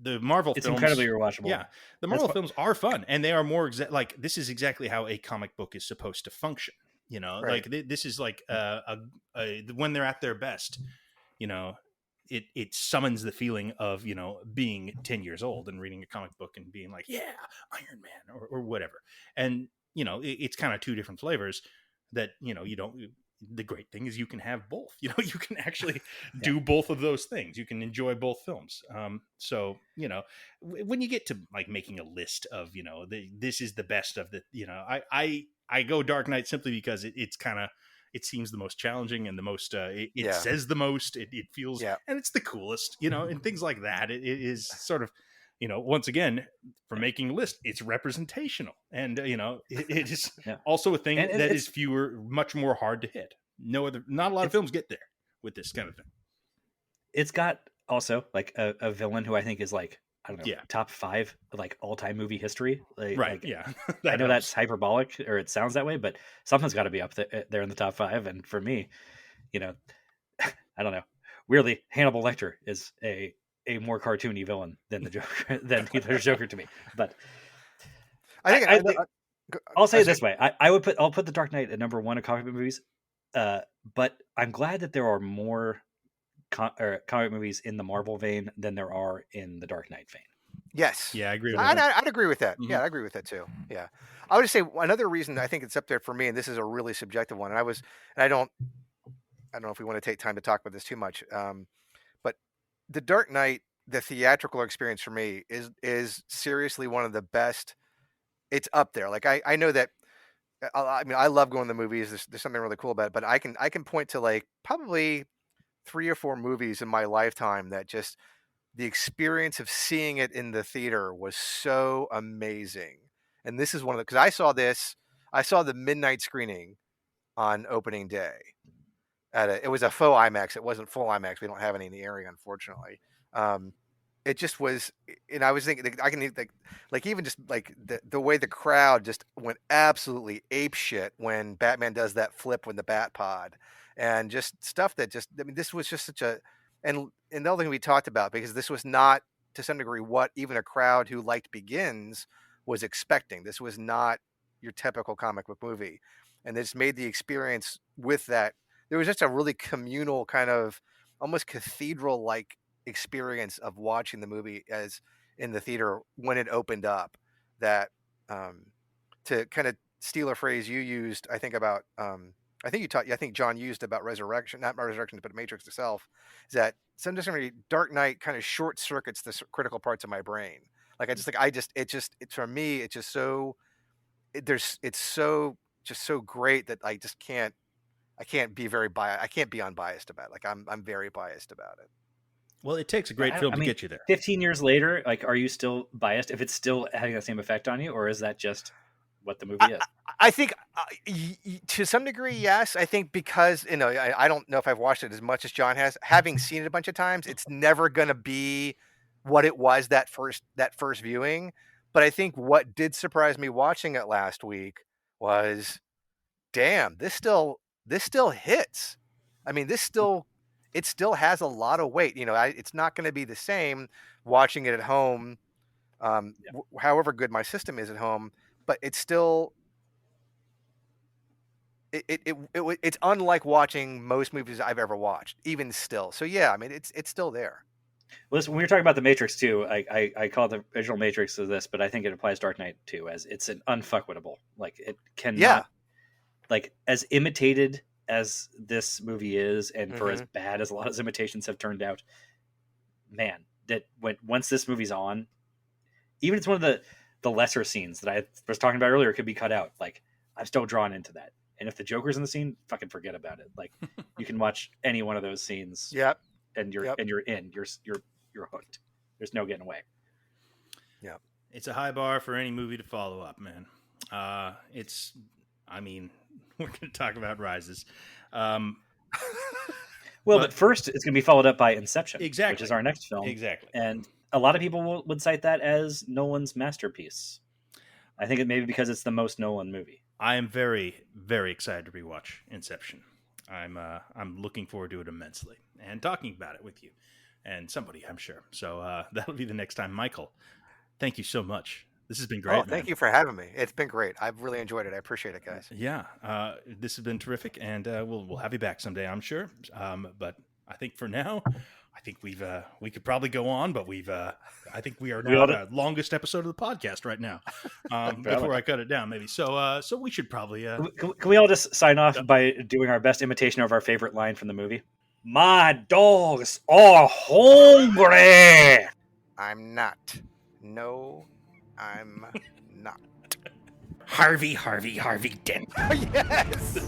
Speaker 2: The Marvel
Speaker 1: it's
Speaker 2: films,
Speaker 1: incredibly rewatchable.
Speaker 2: yeah, the Marvel films are fun, and they are more like this is exactly how a comic book is supposed to function.
Speaker 3: Right.
Speaker 2: Like this is like when they're at their best. It summons the feeling of being 10 years old and reading a comic book and being like, yeah, Iron Man or whatever. And it's kind of two different flavors that you don't. The great thing is you can have both. You can actually do both of those things. You can enjoy both films. So when you get to like making a list of this is the best of the I go Dark Knight simply because it's kind of, it seems the most challenging and the most it says the most. It feels and it's the coolest. And things like that. It is sort of once again, for making a list, it's representational, and it is also a thing that is much more hard to hit. Not a lot of films get there with this kind of thing.
Speaker 1: It's got also like a villain who I think is like, I don't know, top 5 like all-time movie history.
Speaker 2: Right.
Speaker 1: Like,
Speaker 2: yeah.
Speaker 1: I know that's hyperbolic, or it sounds that way, but something's got to be up there in the top 5. And for me, I don't know. Weirdly, Hannibal Lecter is a more cartoony villain than the Joker, than Heath Ledger's Joker to me. But I'll say it this way: I'll put the Dark Knight at number 1 of comic book movies. But I'm glad that there are more comic movies in the Marvel vein than there are in the Dark Knight vein.
Speaker 3: Yes.
Speaker 2: Yeah, I agree with that.
Speaker 3: I'd agree with that.
Speaker 2: Mm-hmm.
Speaker 3: Yeah, I agree with that too. Yeah. I would just say another reason I think it's up there for me, and this is a really subjective one, and I don't know if we want to take time to talk about this too much. But the Dark Knight, the theatrical experience for me is seriously one of the best. It's up there. Like I know that. I mean, I love going to the movies. There's something really cool about it. But I can point to like probably 3 or 4 movies in my lifetime that just the experience of seeing it in the theater was so amazing. And this is one of the, because I saw the midnight screening on opening day. It was a faux IMAX. It wasn't full IMAX. We don't have any in the area, unfortunately. It just was, and I was thinking, I can like even just like the way the crowd just went absolutely ape shit when Batman does that flip with the Bat Pod, and just stuff that just, I mean, this was just such a, and another thing we talked about, because this was not to some degree what even a crowd who liked Begins was expecting. This was not your typical comic book movie, and this made the experience with that. There was just a really communal kind of almost cathedral like experience of watching the movie as in the theater when it opened up, that to kind of steal a phrase you used, I think about I think John used about resurrection, not resurrection but Matrix itself, is that sometimes Dark Knight kind of short circuits the critical parts of my brain. Like for me it's just so it's so great that I can't be very biased. I can't be unbiased about it. Like I'm very biased about it.
Speaker 2: Well, it takes a great film to get you there.
Speaker 1: 15 years later, like, are you still biased if it's still having the same effect on you, or is that just what the movie is.
Speaker 3: I think to some degree, yes. I think because I don't know if I've watched it as much as John has. Having seen it a bunch of times, it's never going to be what it was that first viewing. But I think what did surprise me watching it last week was, damn, this still hits. I mean, it still has a lot of weight. It's not going to be the same watching it at home, however good my system is at home, but it's still. It's unlike watching most movies I've ever watched, even still. So yeah, I mean, it's still there.
Speaker 1: Well, listen, when we were talking about the Matrix too, I call it the original Matrix of this, but I think it applies Dark Knight too, as it's an unfuckwittable. Like it cannot, like as imitated as this movie is, and for as bad as a lot of imitations have turned out, man, that once this movie's on, even it's one of the lesser scenes that I was talking about earlier could be cut out. Like I'm still drawn into that. And if the Joker's in the scene, fucking forget about it. Like you can watch any one of those scenes.
Speaker 3: Yep.
Speaker 1: And you're in. You're hooked. There's no getting away.
Speaker 3: Yeah.
Speaker 2: It's a high bar for any movie to follow up, man. I mean, we're going to talk about Rises.
Speaker 1: But first it's going to be followed up by Inception,
Speaker 2: exactly,
Speaker 1: which is our next film.
Speaker 2: Exactly.
Speaker 1: And a lot of people would cite that as Nolan's masterpiece. I think it may be because it's the most Nolan movie.
Speaker 2: I am very, very excited to rewatch Inception. I'm looking forward to it immensely and talking about it with you and somebody, I'm sure. So that'll be the next time. Michael, thank you so much. This has been great.
Speaker 3: Thank you for having me. It's been great. I've really enjoyed it. I appreciate it, guys.
Speaker 2: Yeah, this has been terrific, and we'll have you back someday, I'm sure. But I think for now, I think we could probably go on, but I think we are now the longest episode of the podcast right now. Before I cut it down, maybe. So we should probably.
Speaker 1: Can we all just sign off by doing our best imitation of our favorite line from the movie? My dogs are hungry.
Speaker 3: I'm not. No, I'm not.
Speaker 2: Harvey Dent.
Speaker 3: Yes.